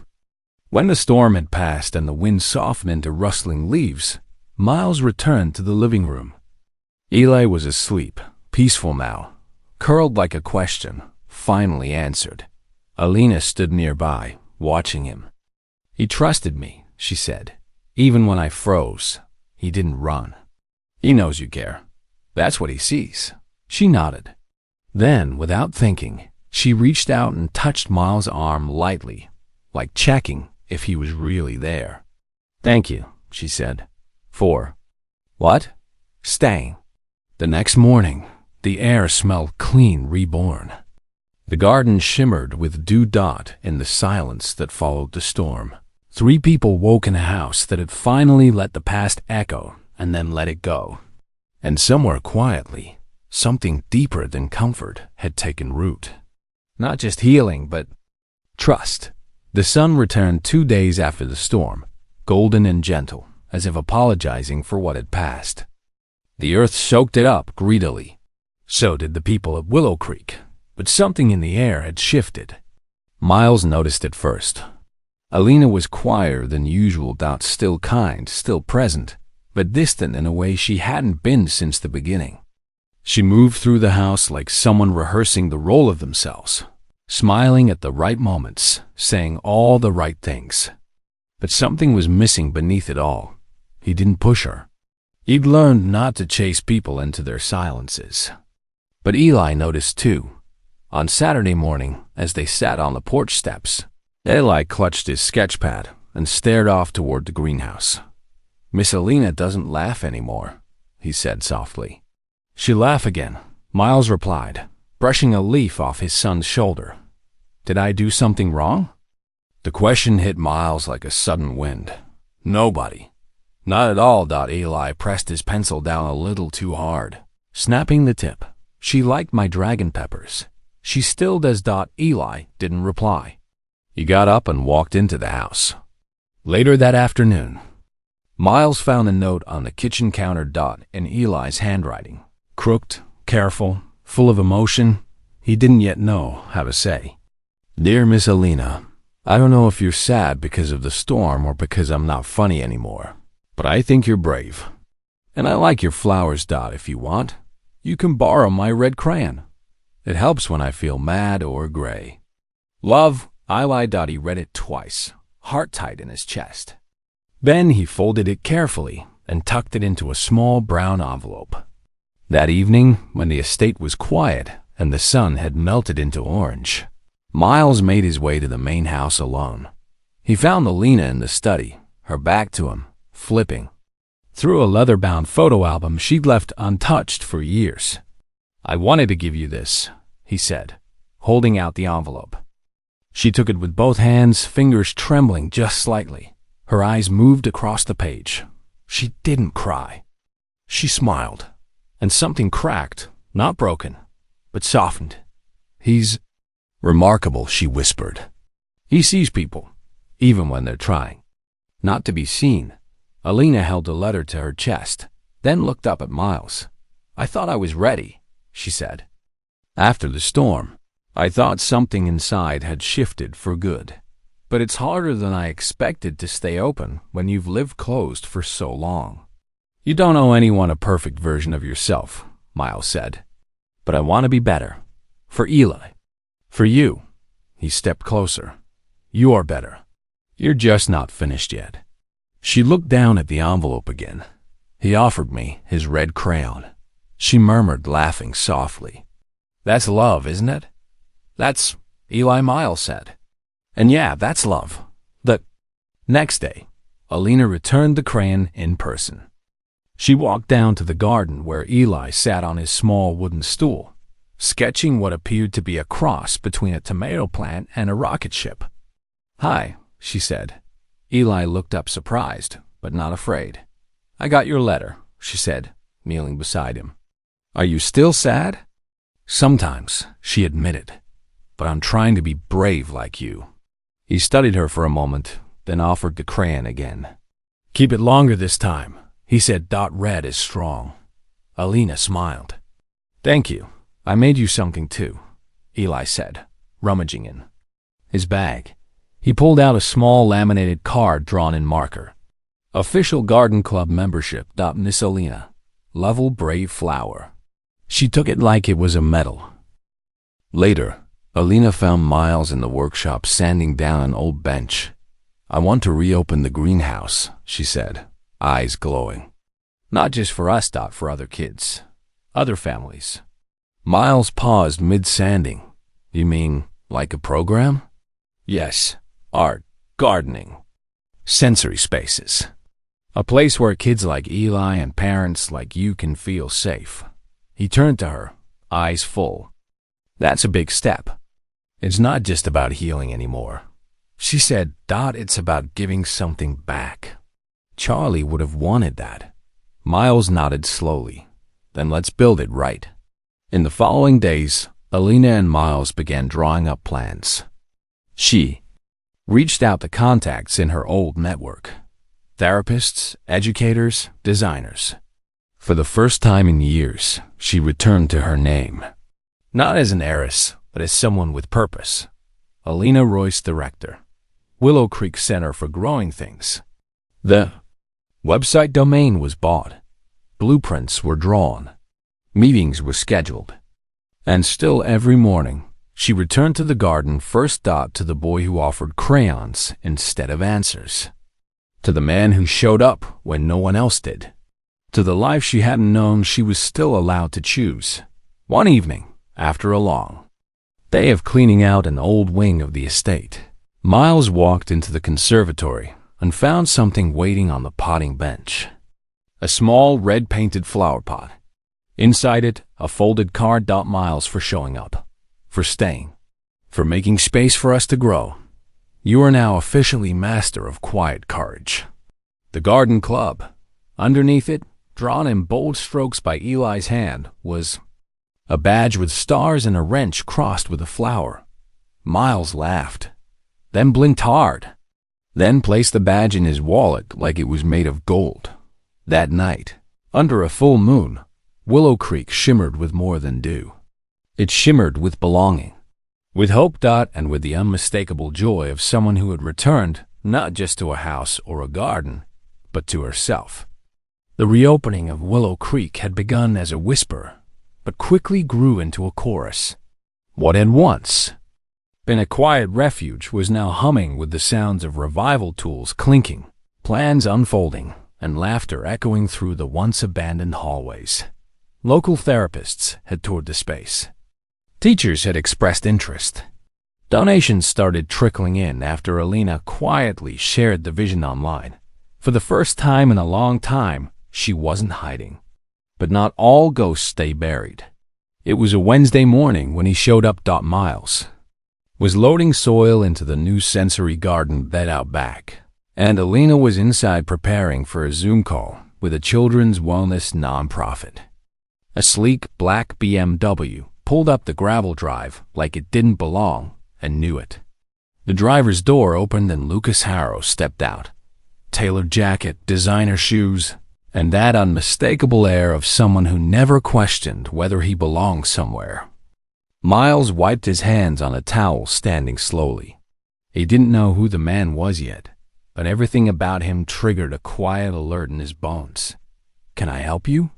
when the storm had passed and the wind softened into rustling leaves, Miles returned to the living room. Eli was asleep, peaceful now, curled like a question, finally answered. Alina stood nearby, watching him. He trusted me, she said. Even when I froze, he didn't run. He knows you care. That's what he sees. She nodded. Then, without thinking, she reached out and touched Miles' arm lightly, like checking if he was really there. Thank you, she said. For what? Staying. The next morning, the air smelled clean reborn. The garden shimmered with dew dot in the silence that followed the storm. 3 people woke in a house that had finally let the past echo and then let it go. And somewhere quietly, something deeper than comfort had taken root. Not just healing, but trust. The sun returned 2 days after the storm, golden and gentle, as if apologizing for what had passed. The earth soaked it up greedily. So did the people at Willow Creek, but something in the air had shifted. Miles noticed it first. Alina was quieter than usual, still kind, still present, but distant in a way she hadn't been since the beginning. She moved through the house like someone rehearsing the role of themselves, smiling at the right moments, saying all the right things. But something was missing beneath it all. He didn't push her. He'd learned not to chase people into their silences. But Eli noticed too. On Saturday morning, as they sat on the porch steps, Eli clutched his sketch pad and stared off toward the greenhouse. Miss Alina doesn't laugh anymore, he said softly. She'll laugh again, Miles replied, brushing a leaf off his son's shoulder. Did I do something wrong? The question hit Miles like a sudden wind. Nobody. Not at all. Eli pressed his pencil down a little too hard, snapping the tip. She liked my dragon peppers. She still does. Eli didn't reply. He got up and walked into the house. Later that afternoon, Miles found a note on the kitchen counter. In Eli's handwriting. Crooked, careful, full of emotion, he didn't yet know how to say. Dear Miss Alina, I don't know if you're sad because of the storm or because I'm not funny anymore, but I think you're brave. And I like your flowers. If you want, you can borrow my red crayon. It helps when I feel mad or gray. Love, Eli. He read it twice, heart tight in his chest. Then he folded it carefully and tucked it into a small brown envelope. That evening, when the estate was quiet and the sun had melted into orange, Miles made his way to the main house alone. He found Alina in the study, her back to him, flipping through a leather-bound photo album she'd left untouched for years. I wanted to give you this, he said, holding out the envelope. She took it with both hands, fingers trembling just slightly. Her eyes moved across the page. She didn't cry. She smiled, and something cracked, not broken, but softened. He's remarkable, she whispered. He sees people, even when they're trying not to be seen. Alina held the letter to her chest, then looked up at Miles. I thought I was ready, she said. After the storm, I thought something inside had shifted for good. But it's harder than I expected to stay open when you've lived closed for so long. You don't owe anyone a perfect version of yourself, Miles said. But I want to be better. For Eli. For you. He stepped closer. You're better. You're just not finished yet. She looked down at the envelope again. He offered me his red crayon. She murmured, laughing softly. That's love, isn't it? That's Eli, Miles said. And yeah, that's love. The next day, Alina returned the crayon in person. She walked down to the garden where Eli sat on his small wooden stool, sketching what appeared to be a cross between a tomato plant and a rocket ship. Hi, she said. Eli looked up surprised, but not afraid. I got your letter, she said, kneeling beside him. Are you still sad? Sometimes, she admitted, but I'm trying to be brave like you. He studied her for a moment, then offered the crayon again. Keep it longer this time, he said. Red is strong. Alina smiled. Thank you. I made you something too, Eli said, rummaging in his bag. He pulled out a small laminated card drawn in marker. Official Garden Club membership. Miss Alina. Level Brave Flower. She took it like it was a medal. Later, Alina found Miles in the workshop sanding down an old bench. I want to reopen the greenhouse, she said, eyes glowing. Not just for us, for other kids, other families. Miles paused mid-sanding. You mean like a program? Yes, art, gardening, sensory spaces. A place where kids like Eli and parents like you can feel safe. He turned to her, eyes full. That's a big step. It's not just about healing anymore. She said, it's about giving something back. Charlie would have wanted that. Miles nodded slowly. Then let's build it right. In the following days, Alina and Miles began drawing up plans. She reached out to contacts in her old network. Therapists, educators, designers. For the first time in years, she returned to her name. Not as an heiress, but as someone with purpose. Alina Royce, director. Willow Creek Center for Growing Things. The website domain was bought. Blueprints were drawn. Meetings were scheduled. And still every morning, she returned to the garden first. To the boy who offered crayons instead of answers. To the man who showed up when no one else did. To the life she hadn't known she was still allowed to choose. One evening, after a long day of cleaning out an old wing of the estate, Miles walked into the conservatory and found something waiting on the potting bench. A small red-painted flower pot. Inside it, a folded card. Miles, for showing up, for staying, for making space for us to grow. You are now officially master of quiet courage. The garden club. Underneath it, drawn in bold strokes by Eli's hand, was a badge with stars and a wrench crossed with a flower. Miles laughed, then blinked hard, then placed the badge in his wallet like it was made of gold. That night, under a full moon, Willow Creek shimmered with more than dew. It shimmered with belonging, with hope. And with the unmistakable joy of someone who had returned not just to a house or a garden, but to herself. The reopening of Willow Creek had begun as a whisper, but quickly grew into a chorus. What had once been a quiet refuge was now humming with the sounds of revival tools clinking, plans unfolding, and laughter echoing through the once abandoned hallways. Local therapists had toured the space. Teachers had expressed interest. Donations started trickling in after Alina quietly shared the vision online. For the first time in a long time, she wasn't hiding. But not all ghosts stay buried. It was a Wednesday morning when he showed up. Miles was loading soil into the new sensory garden bed out back, and Alina was inside preparing for a Zoom call with a children's wellness nonprofit. A sleek black BMW pulled up the gravel drive like it didn't belong and knew it. The driver's door opened and Lucas Harrow stepped out. Tailored jacket, designer shoes, and that unmistakable air of someone who never questioned whether he belonged somewhere. Miles wiped his hands on a towel, standing slowly. He didn't know who the man was yet, but everything about him triggered a quiet alert in his bones. "Can I help you?"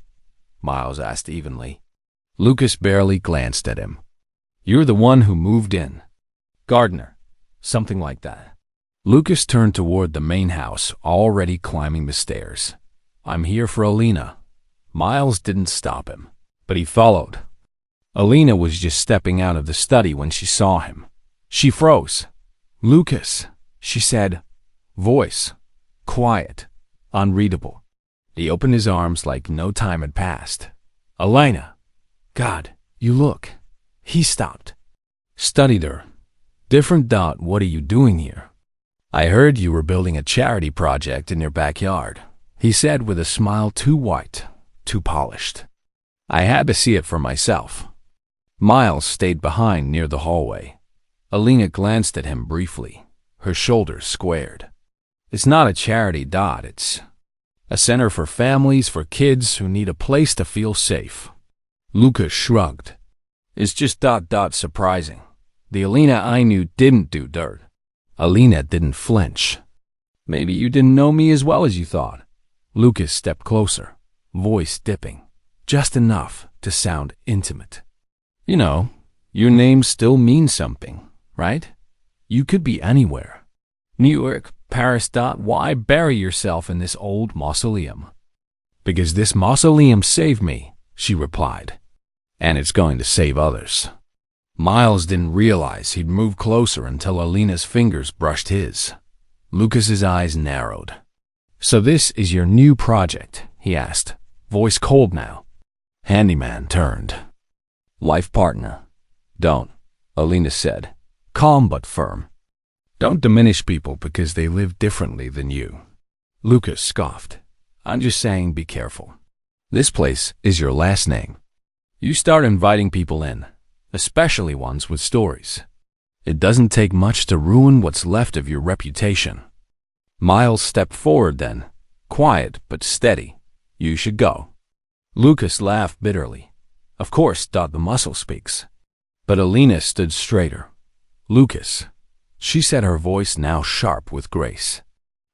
Miles asked evenly. Lucas barely glanced at him. "You're the one who moved in. Gardener, something like that." Lucas turned toward the main house, already climbing the stairs. "I'm here for Alina." Miles didn't stop him, but he followed. Alina was just stepping out of the study when she saw him. She froze. "Lucas," she said, voice quiet, unreadable. He opened his arms like no time had passed. "Alina, God, you look." He stopped, studied her. "Different. What are you doing here?" "I heard you were building a charity project in your backyard," he said with a smile too white, too polished. "I had to see it for myself." Miles stayed behind near the hallway. Alina glanced at him briefly, her shoulders squared. "It's not a charity. It's a center for families, for kids who need a place to feel safe." Lucas shrugged. "It's just surprising. The Alina I knew didn't do dirt." Alina didn't flinch. "Maybe you didn't know me as well as you thought." Lucas stepped closer, voice dipping, just enough to sound intimate. "You know, your name still means something, right? You could be anywhere. New York, Paris. Why bury yourself in this old mausoleum? Because this mausoleum saved me, she replied. And it's going to save others. Miles didn't realize he'd moved closer until Alina's fingers brushed his. Lucas's eyes narrowed. So this is your new project? He asked, voice cold now. Handyman turned. Life partner. Don't, Alina said, calm but firm. Don't diminish people because they live differently than you. Lucas scoffed. I'm just saying be careful. This place is your last name. You start inviting people in, especially ones with stories. It doesn't take much to ruin what's left of your reputation. Miles stepped forward then, quiet but steady. You should go. Lucas laughed bitterly. Of course, the muscle speaks. But Alina stood straighter. Lucas, she said, her voice now sharp with grace.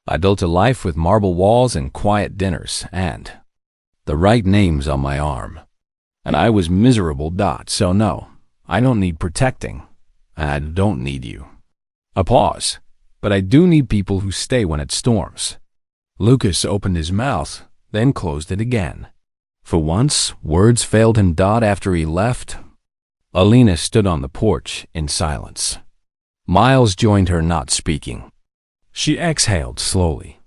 I built a life with marble walls and quiet dinners and the right names on my arm. And I was miserable. So no, I don't need protecting. I don't need you. A pause. But I do need people who stay when it storms. Lucas opened his mouth, then closed it again. For once, words failed him. After he left, Alina stood on the porch in silence. Miles joined her, not speaking. She exhaled slowly.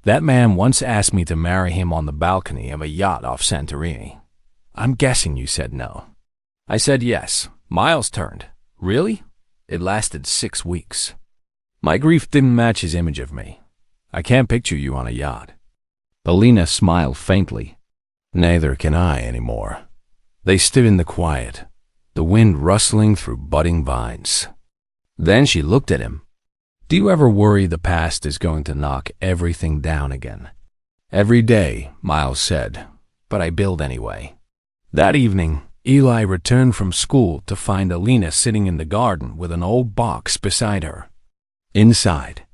That man once asked me to marry him on the balcony of a yacht off Santorini. I'm guessing you said no. I said yes. Miles turned. Really? It lasted 6 weeks. My grief didn't match his image of me. I can't picture you on a yacht. Alina smiled faintly. Neither can I anymore. They stood in the quiet, the wind rustling through budding vines. Then she looked at him. Do you ever worry the past is going to knock everything down again? Every day, Miles said, but I build anyway. That evening, Eli returned from school to find Alina sitting in the garden with an old box beside her. Inside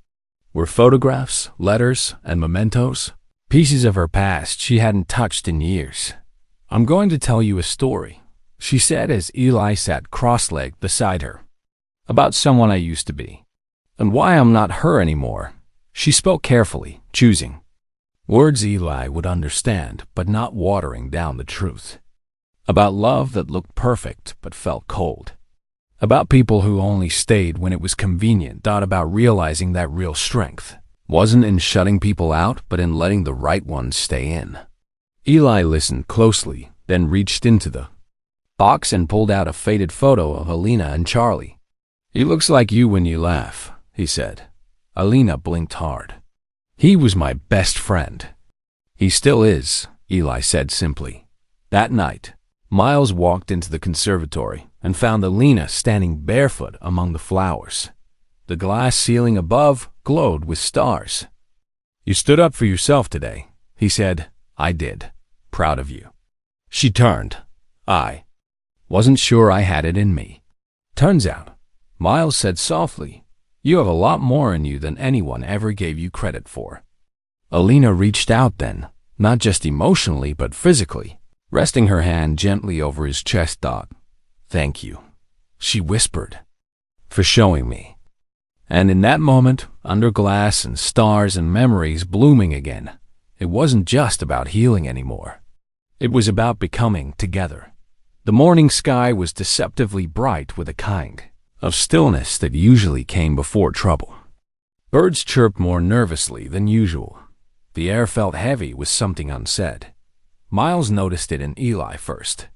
were photographs, letters, and mementos, pieces of her past she hadn't touched in years. I'm going to tell you a story, she said as Eli sat cross-legged beside her, about someone I used to be, and why I'm not her anymore. She spoke carefully, choosing words Eli would understand, but not watering down the truth. About love that looked perfect but felt cold. About people who only stayed when it was convenient. About realizing that real strength wasn't in shutting people out, but in letting the right ones stay in. Eli listened closely, then reached into the box and pulled out a faded photo of Alina and Charlie. He looks like you when you laugh, he said. Alina blinked hard. He was my best friend. He still is, Eli said simply. That night, Miles walked into the conservatory and found Alina standing barefoot among the flowers. The glass ceiling above glowed with stars. You stood up for yourself today, he said. I did. Proud of you. She turned. I wasn't sure I had it in me. Turns out, Miles said softly, you have a lot more in you than anyone ever gave you credit for. Alina reached out then, not just emotionally but physically, resting her hand gently over his chest. Thank you, she whispered, for showing me. And in that moment, under glass and stars and memories blooming again, it wasn't just about healing anymore. It was about becoming together. The morning sky was deceptively bright with a kind of stillness that usually came before trouble. Birds chirped more nervously than usual. The air felt heavy with something unsaid. Miles noticed it in Eli first.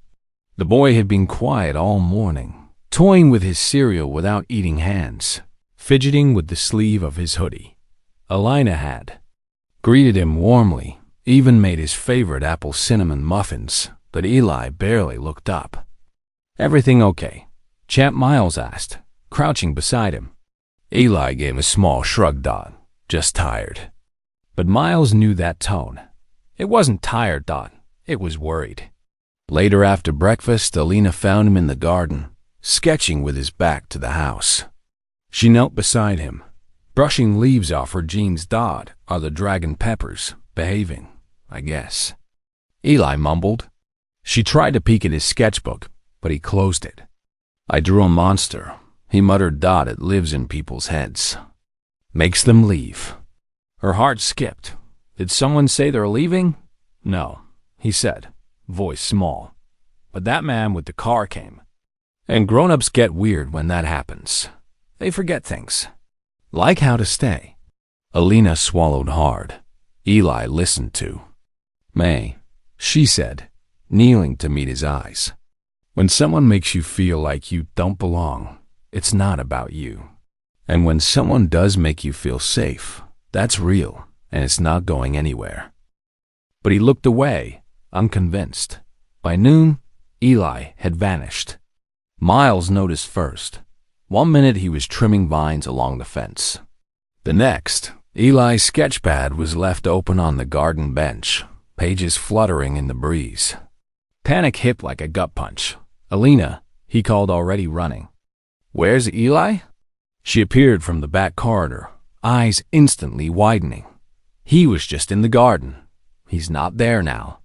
The boy had been quiet all morning, toying with his cereal without eating hands, fidgeting with the sleeve of his hoodie. Alina had greeted him warmly, even made his favorite apple cinnamon muffins, but Eli barely looked up. Everything okay? Champ Miles asked, crouching beside him. Eli gave a small shrug. Just tired. But Miles knew that tone. It wasn't tired. It was worried. Later after breakfast, Alina found him in the garden, sketching with his back to the house. She knelt beside him, brushing leaves off her jeans. Are the dragon peppers behaving, I guess? Eli mumbled. She tried to peek at his sketchbook, but he closed it. I drew a monster, he muttered. It lives in people's heads. Makes them leave. Her heart skipped. Did someone say they're leaving? No, he said, voice small. But that man with the car came. And grown-ups get weird when that happens. They forget things. Like how to stay. Alina swallowed hard. Eli listened to. May, she said, kneeling to meet his eyes. When someone makes you feel like you don't belong, it's not about you. And when someone does make you feel safe, that's real, and it's not going anywhere. But he looked away, unconvinced. By noon, Eli had vanished. Miles noticed first. 1 minute he was trimming vines along the fence. The next, Eli's sketchpad was left open on the garden bench, pages fluttering in the breeze. Panic hit like a gut punch. Alina, he called, already running. Where's Eli? She appeared from the back corridor, eyes instantly widening. He was just in the garden. He's not there now.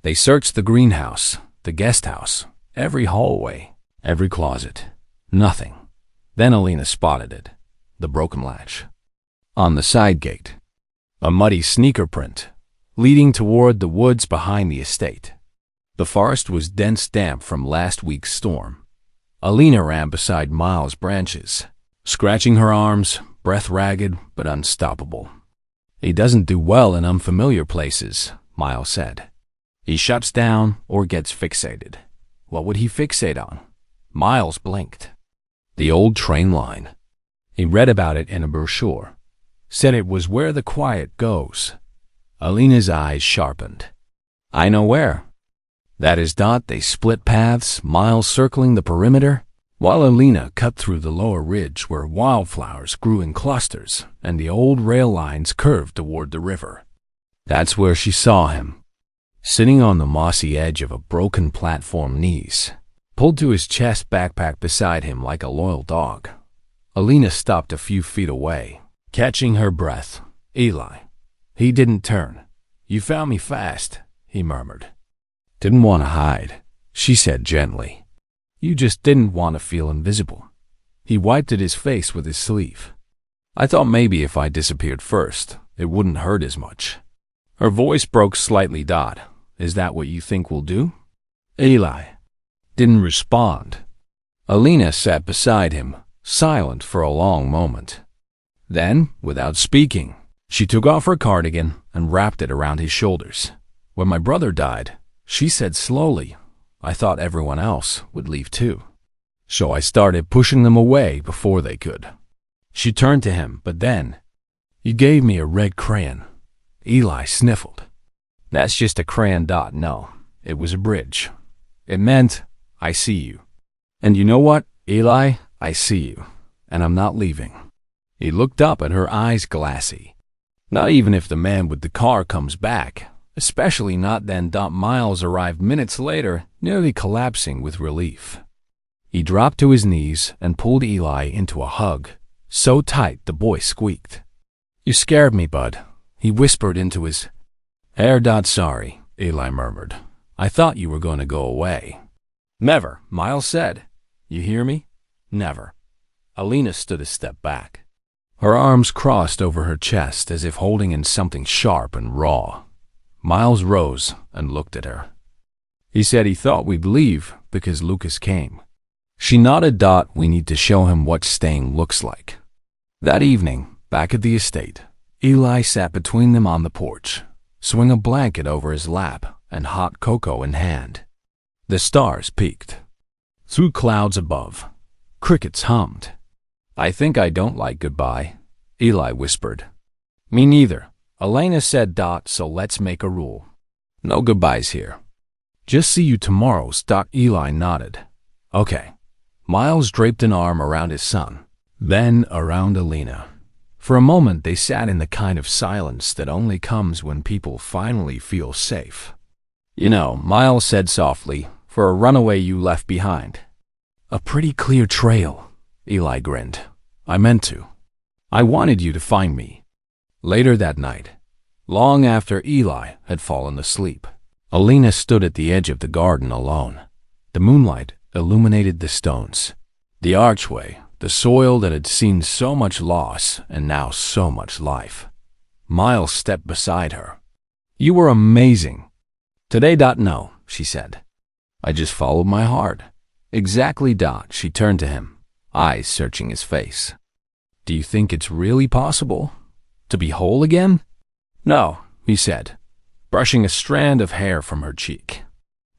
They searched the greenhouse, the guest house, every hallway, every closet. Nothing. Then Alina spotted it, the broken latch. On the side gate, a muddy sneaker print, leading toward the woods behind the estate. The forest was dense damp from last week's storm. Alina ran beside Miles' branches, scratching her arms, breath ragged but unstoppable. He doesn't do well in unfamiliar places, Miles said. He shuts down or gets fixated. What would he fixate on? Miles blinked. The old train line. He read about it in a brochure. Said it was where the quiet goes. Alina's eyes sharpened. I know where. That is. They split paths, Miles circling the perimeter, while Alina cut through the lower ridge where wildflowers grew in clusters and the old rail lines curved toward the river. That's where she saw him, sitting on the mossy edge of a broken platform, knees pulled to his chest, backpack beside him like a loyal dog. Alina stopped a few feet away, catching her breath. Eli. He didn't turn. You found me fast, he murmured. Didn't want to hide, she said gently. You just didn't want to feel invisible. He wiped at his face with his sleeve. I thought maybe if I disappeared first, it wouldn't hurt as much. Her voice broke slightly. Is that what you think we'll do? Eli didn't respond. Alina sat beside him, silent for a long moment. Then, without speaking, she took off her cardigan and wrapped it around his shoulders. When my brother died, she said slowly, I thought everyone else would leave too. So I started pushing them away before they could. She turned to him, but then, you gave me a red crayon. Eli sniffled. That's just a crayon. No, it was a bridge. It meant, I see you. And you know what, Eli? I see you. And I'm not leaving. He looked up at her, eyes glassy. Not even if the man with the car comes back. Especially not then. Miles arrived minutes later, nearly collapsing with relief. He dropped to his knees and pulled Eli into a hug, so tight the boy squeaked. You scared me, bud, he whispered into his ear. Sorry, Eli murmured. I thought you were going to go away. Never, Miles said. You hear me? Never. Alina stood a step back. Her arms crossed over her chest as if holding in something sharp and raw. Miles rose and looked at her. He said he thought we'd leave because Lucas came. She nodded. We need to show him what staying looks like. That evening, back at the estate, Eli sat between them on the porch, swing a blanket over his lap and hot cocoa in hand. The stars peeked. Through clouds above, crickets hummed. I think I don't like goodbye, Eli whispered. Me neither, Alina said. So let's make a rule. No goodbyes here. Just see you tomorrow. Eli nodded. Okay. Miles draped an arm around his son, then around Alina. For a moment they sat in the kind of silence that only comes when people finally feel safe. You know, Miles said softly, for a runaway you left behind. A pretty clear trail, Eli grinned. I meant to. I wanted you to find me. Later that night, long after Eli had fallen asleep, Alina stood at the edge of the garden alone. The moonlight illuminated the stones, the archway, the soil that had seen so much loss and now so much life. Miles stepped beside her. "You were amazing." "Today, no," she said. "I just followed my heart." "Exactly, Dot." She turned to him, eyes searching his face. "Do you think it's really possible to be whole again?" "No," he said, brushing a strand of hair from her cheek.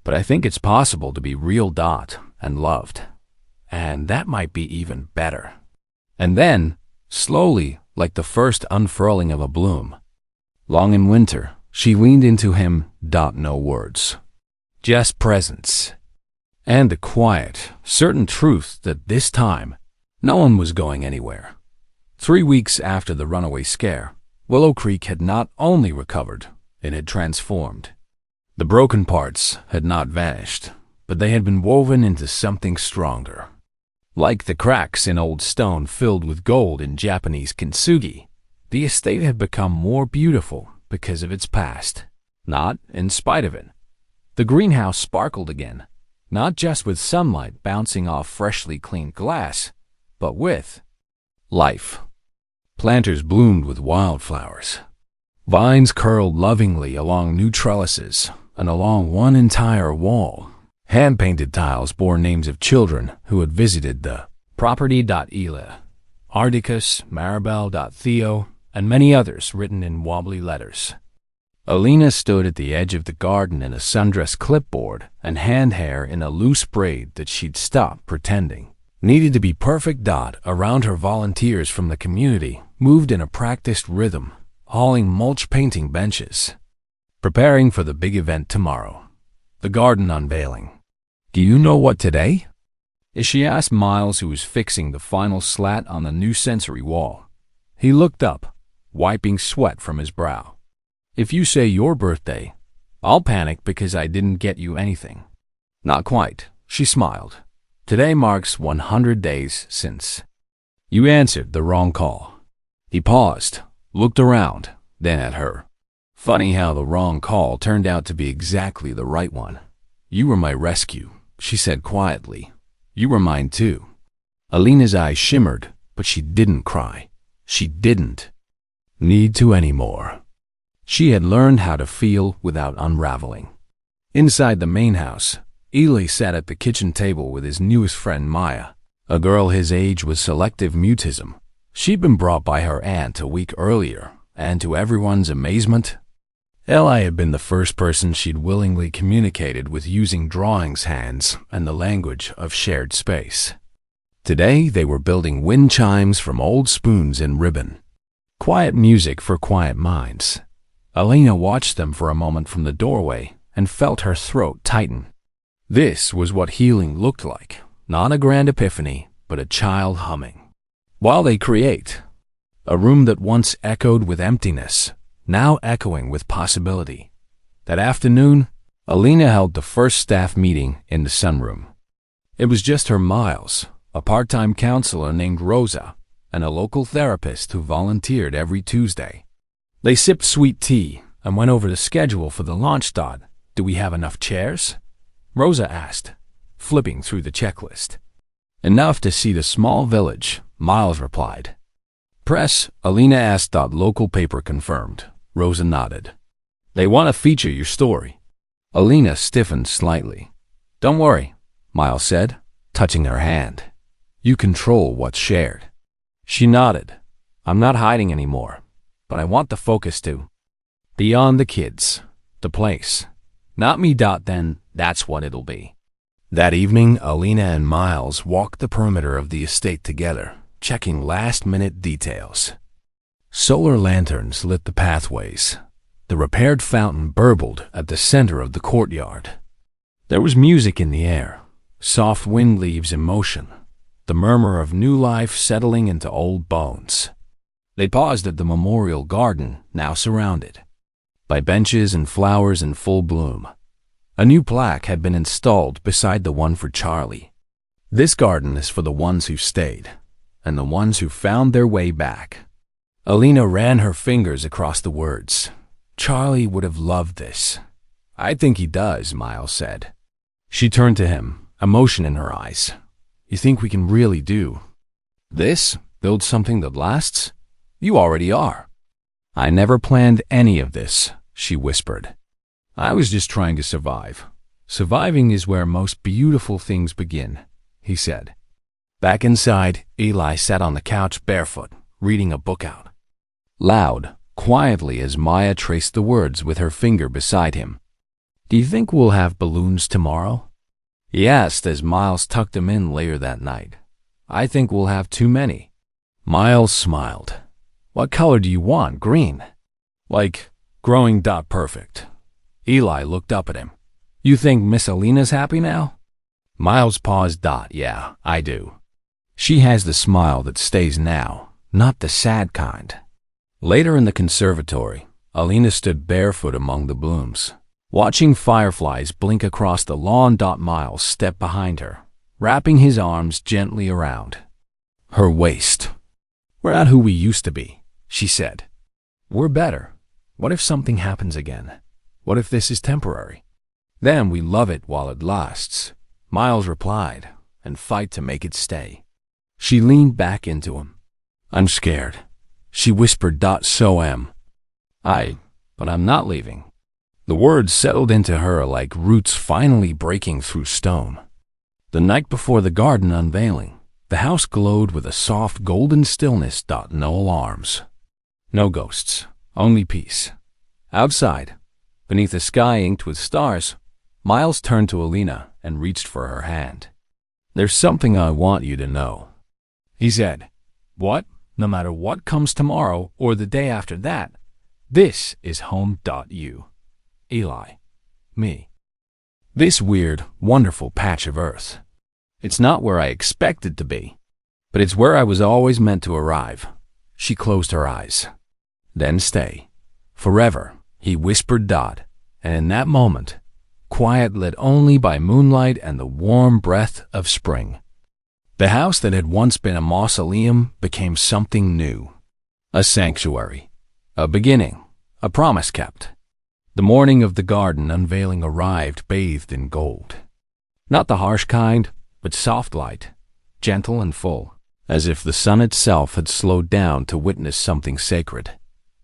"But I think it's possible to be real, Dot, and loved. And that might be even better." And then, slowly, like the first unfurling of a bloom, long in winter, she leaned into him. No words, just presence, and the quiet, certain truth that this time, no one was going anywhere. 3 weeks after the runaway scare, Willow Creek had not only recovered, it had transformed. The broken parts had not vanished, but they had been woven into something stronger. Like the cracks in old stone filled with gold in Japanese kintsugi, the estate had become more beautiful because of its past, not in spite of it. The greenhouse sparkled again, not just with sunlight bouncing off freshly cleaned glass, but with life. Planters bloomed with wildflowers. Vines curled lovingly along new trellises and along one entire wall. Hand-painted tiles bore names of children who had visited the property. Ela, Ardicus, Maribel. Theo, and many others written in wobbly letters. Alina stood at the edge of the garden in a sundress clipboard and hand hair in a loose braid that she'd stopped pretending needed to be perfect. Around her, volunteers from the community moved in a practiced rhythm, hauling mulch painting benches, preparing for the big event tomorrow, the garden unveiling. "Do you know what today is?" she asked Miles, who was fixing the final slat on the new sensory wall. He looked up, wiping sweat from his brow. "If you say your birthday, I'll panic because I didn't get you anything." "Not quite," she smiled. "Today marks 100 days since you answered the wrong call." He paused, looked around, then at her. "Funny how the wrong call turned out to be exactly the right one. You were my rescue," she said quietly. "You were mine too." Alina's eyes shimmered, but she didn't cry. She didn't need to anymore. She had learned how to feel without unraveling. Inside the main house, Eli sat at the kitchen table with his newest friend Maya, a girl his age with selective mutism. She'd been brought by her aunt a week earlier, and to everyone's amazement, Eli had been the first person she'd willingly communicated with using drawings hands and the language of shared space. Today they were building wind chimes from old spoons and ribbon. Quiet music for quiet minds. Alina watched them for a moment from the doorway and felt her throat tighten. This was what healing looked like, not a grand epiphany, but a child humming. While they create, a room that once echoed with emptiness, now echoing with possibility. That afternoon, Alina held the first staff meeting in the sunroom. It was just her, Miles, a part-time counselor named Rosa, and a local therapist who volunteered every Tuesday. They sipped sweet tea and went over the schedule for the launch. "Do we have enough chairs?" Rosa asked, flipping through the checklist. "Enough to seat a small village," Miles replied. "Press?" Alina asked. "Local paper confirmed." Rosa nodded. "They want to feature your story." Alina stiffened slightly. "Don't worry," Miles said, touching her hand. "You control what's shared." She nodded. "I'm not hiding anymore, but I want the focus to beyond the kids, the place. Not me. Then that's what it'll be." That evening, Alina and Miles walked the perimeter of the estate together, checking last-minute details. Solar lanterns lit the pathways. The repaired fountain burbled at the center of the courtyard. There was music in the air, soft wind leaves in motion, the murmur of new life settling into old bones. They paused at the memorial garden, now surrounded by benches and flowers in full bloom. A new plaque had been installed beside the one for Charlie. "This garden is for the ones who stayed, and the ones who found their way back." Alina ran her fingers across the words. "Charlie would have loved this." "I think he does," Miles said. She turned to him, emotion in her eyes. "You think we can really do this? Build something that lasts? You already are." "I never planned any of this," she whispered. "I was just trying to survive. Surviving is where most beautiful things begin," he said. Back inside, Eli sat on the couch barefoot, reading a book out loud, quietly, as Maya traced the words with her finger beside him. "Do you think we'll have balloons tomorrow?" he asked as Miles tucked him in later that night. "I think we'll have too many." Miles smiled. "What color do you want? Green?" "Like growing dot perfect." Eli looked up at him. "You think Miss Alina's happy now?" Miles paused. "Yeah, I do. She has the smile that stays now, not the sad kind." Later in the conservatory, Alina stood barefoot among the blooms, watching fireflies blink across the lawn. Miles stepped behind her, wrapping his arms gently around her waist. "We're not who we used to be," she said. "We're better. What if something happens again? What if this is temporary? Then we love it while it lasts," Miles replied, "and fight to make it stay." She leaned back into him. "I'm scared," she whispered. "So am I, but I'm not leaving." The words settled into her like roots finally breaking through stone. The night before the garden unveiling, the house glowed with a soft golden stillness. No alarms, no ghosts, only peace. Outside, beneath a sky inked with stars, Miles turned to Alina and reached for her hand. "There's something I want you to know," he said. "What? No matter what comes tomorrow or the day after that, this is home. You, Eli, me. This weird, wonderful patch of earth. It's not where I expected to be, but it's where I was always meant to arrive." She closed her eyes. "Then stay. Forever," he whispered. And in that moment, quiet lit only by moonlight and the warm breath of spring, the house that had once been a mausoleum became something new. A sanctuary, a beginning, a promise kept. The morning of the garden unveiling arrived bathed in gold. Not the harsh kind, but soft light, gentle and full, as if the sun itself had slowed down to witness something sacred.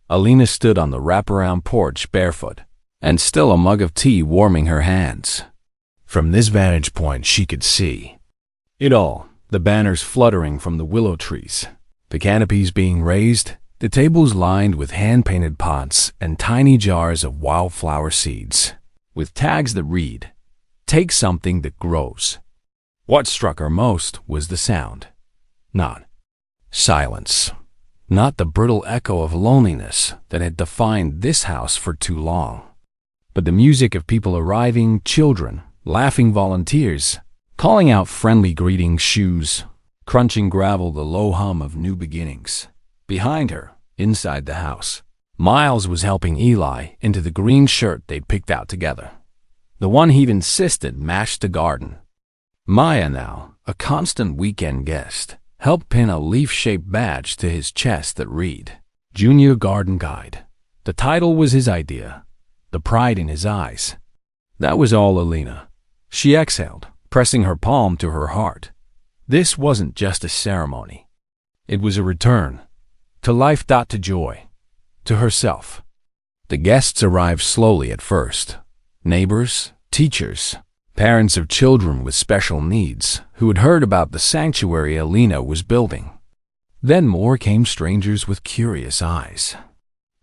Alina stood on the wraparound porch barefoot, and still a mug of tea warming her hands. From this vantage point she could see it all, the banners fluttering from the willow trees, the canopies being raised, the tables lined with hand-painted pots and tiny jars of wildflower seeds, with tags that read, "Take something that grows." What struck her most was the sound. Not silence, not the brittle echo of loneliness that had defined this house for too long, but the music of people arriving, children, laughing volunteers, calling out friendly greetings, shoes crunching gravel, the low hum of new beginnings. Behind her, inside the house, Miles was helping Eli into the green shirt they'd picked out together, the one he'd insisted matched the garden. Maya, now a constant weekend guest, helped pin a leaf-shaped badge to his chest that read, "Junior Garden Guide." The title was his idea, the pride in his eyes. That was all Alina. She exhaled, pressing her palm to her heart. This wasn't just a ceremony. It was a return to life. To joy, to herself. The guests arrived slowly at first. Neighbors, teachers, parents of children with special needs who had heard about the sanctuary Alina was building. Then more came, strangers with curious eyes,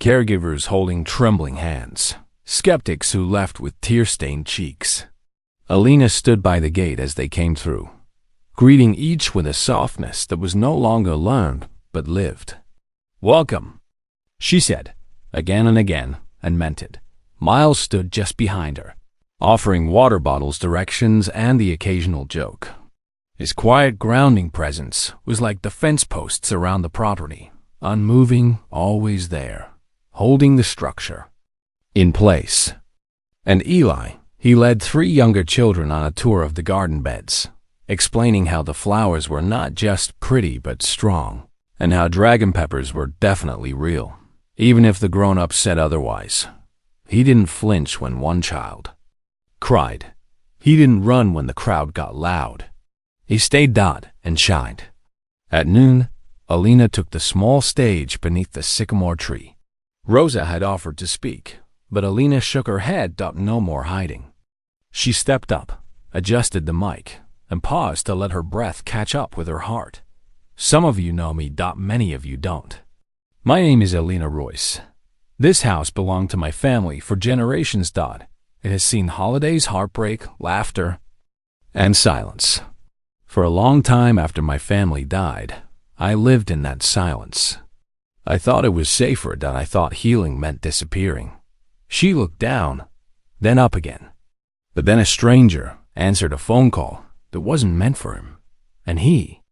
caregivers holding trembling hands, skeptics who left with tear-stained cheeks. Alina stood by the gate as they came through, greeting each with a softness that was no longer learned but lived. "Welcome," she said, again and again, and meant it. Miles stood just behind her, offering water bottles, directions, and the occasional joke. His quiet, grounding presence was like the fence posts around the property, unmoving, always there, holding the structure in place. And Eli, he led 3 younger children on a tour of the garden beds, explaining how the flowers were not just pretty but strong, and how dragon peppers were definitely real, even if the grown-ups said otherwise. He didn't flinch when one child cried. He didn't run when the crowd got loud. He stayed and shined. At noon, Alina took the small stage beneath the sycamore tree, Rosa had offered to speak, but Alina shook her head. No more hiding. She stepped up, adjusted the mic, and paused to let her breath catch up with her heart. Some of you know me. Many of you don't. My name is Alina Royce. This house belonged to my family for generations. It has seen holidays, heartbreak, laughter, and silence. For a long time after my family died, I lived in that silence. I thought it was safer. I thought healing meant disappearing. She looked down, then up again. But then a stranger answered a phone call that wasn't meant for him, and he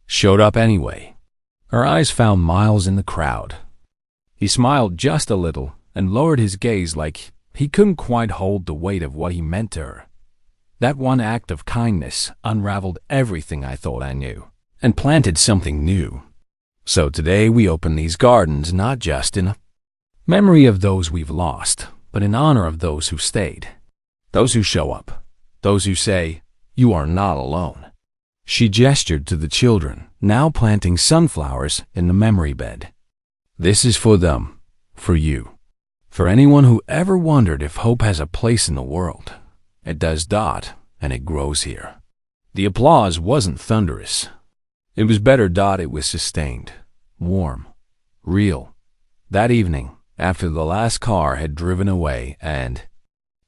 showed up anyway. Her eyes found Miles in the crowd. He smiled just a little and lowered his gaze like he couldn't quite hold the weight of what he meant to her. That one act of kindness unraveled everything I thought I knew and planted something new. So today we open these gardens not just in memory of those we've lost, but in honor of those who stayed, those who show up, those who say, "You are not alone." She gestured to the children, now planting sunflowers in the memory bed. This is for them, for you, for anyone who ever wondered if hope has a place in the world. It does. And it grows here. The applause wasn't thunderous. It was better. It was sustained, warm, real. That evening, after the last car had driven away and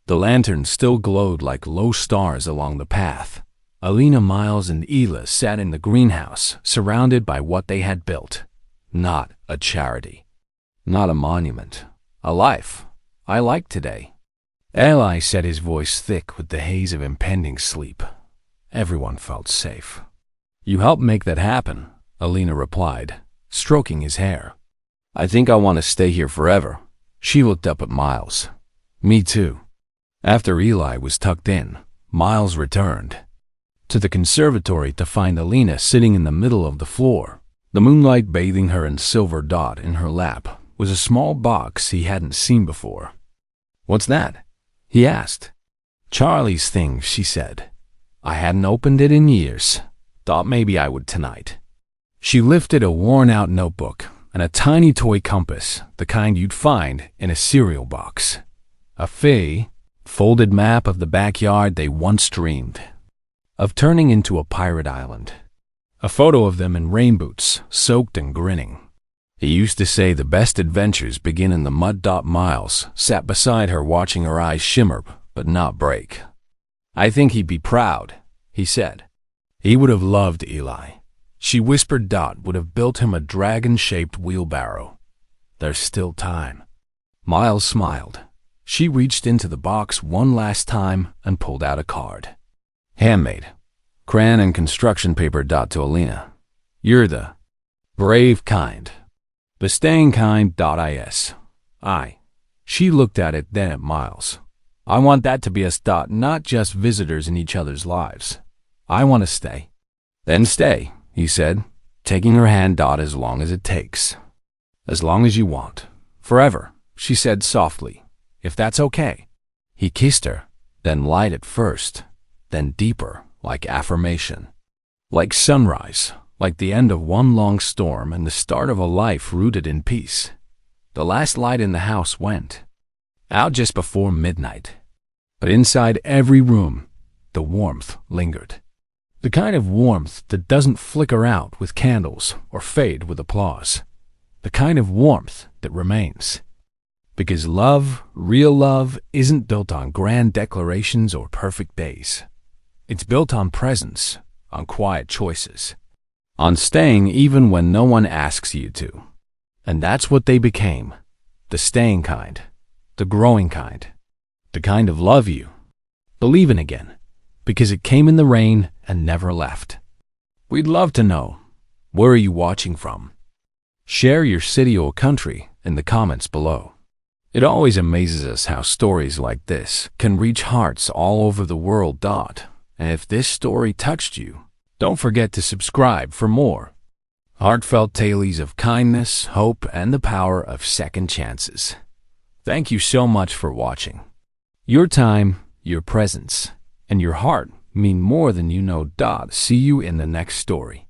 the lanterns still glowed like low stars along the path, Alina, Miles, and Ela sat in the greenhouse, surrounded by what they had built. Not a charity, not a monument, a life. I like today. Eli said, his voice thick with the haze of impending sleep. Everyone felt safe. You helped make that happen, Alina replied, stroking his hair. I think I want to stay here forever. She looked up at Miles. Me too. After Eli was tucked in, Miles returned to the conservatory to find Alina sitting in the middle of the floor. The moonlight bathing her in silver. In her lap was a small box he hadn't seen before. What's that? He asked. Charlie's thing, she said. I hadn't opened it in years. Thought maybe I would tonight. She lifted a worn-out notebook and a tiny toy compass, the kind you'd find in a cereal box. A folded map of the backyard they once dreamed of turning into a pirate island. A photo of them in rain boots, soaked and grinning. He used to say the best adventures begin in the mud. Miles sat beside her, watching her eyes shimmer but not break. I think he'd be proud, he said. He would have loved Eli. She whispered. Would have built him a dragon-shaped wheelbarrow. There's still time. Miles smiled. She reached into the box one last time and pulled out a card. Handmade. Crayon and construction paper. To Alina. You're the brave kind. The staying kind. She looked at it, then at Miles. I want that to be us. Not just visitors in each other's lives. I want to stay. Then stay, he said, taking her hand. As long as it takes. As long as you want. Forever, she said softly. If that's okay. He kissed her, then light at first, then deeper, like affirmation. Like sunrise. Like the end of one long storm and the start of a life rooted in peace. The last light in the house went out just before midnight. But inside every room, the warmth lingered. The kind of warmth that doesn't flicker out with candles or fade with applause. The kind of warmth that remains. Because love, real love, isn't built on grand declarations or perfect days. It's built on presence, on quiet choices. On staying even when no one asks you to. And that's what they became. The staying kind. The growing kind. The kind of love you believe in again. Because it came in the rain and never left. We'd love to know. Where are you watching from? Share your city or country in the comments below. It always amazes us how stories like this can reach hearts all over the world. And if this story touched you, don't forget to subscribe for more heartfelt tales of kindness, hope, and the power of second chances. Thank you so much for watching. Your time, your presence, and your heart mean more than you know. See you in the next story.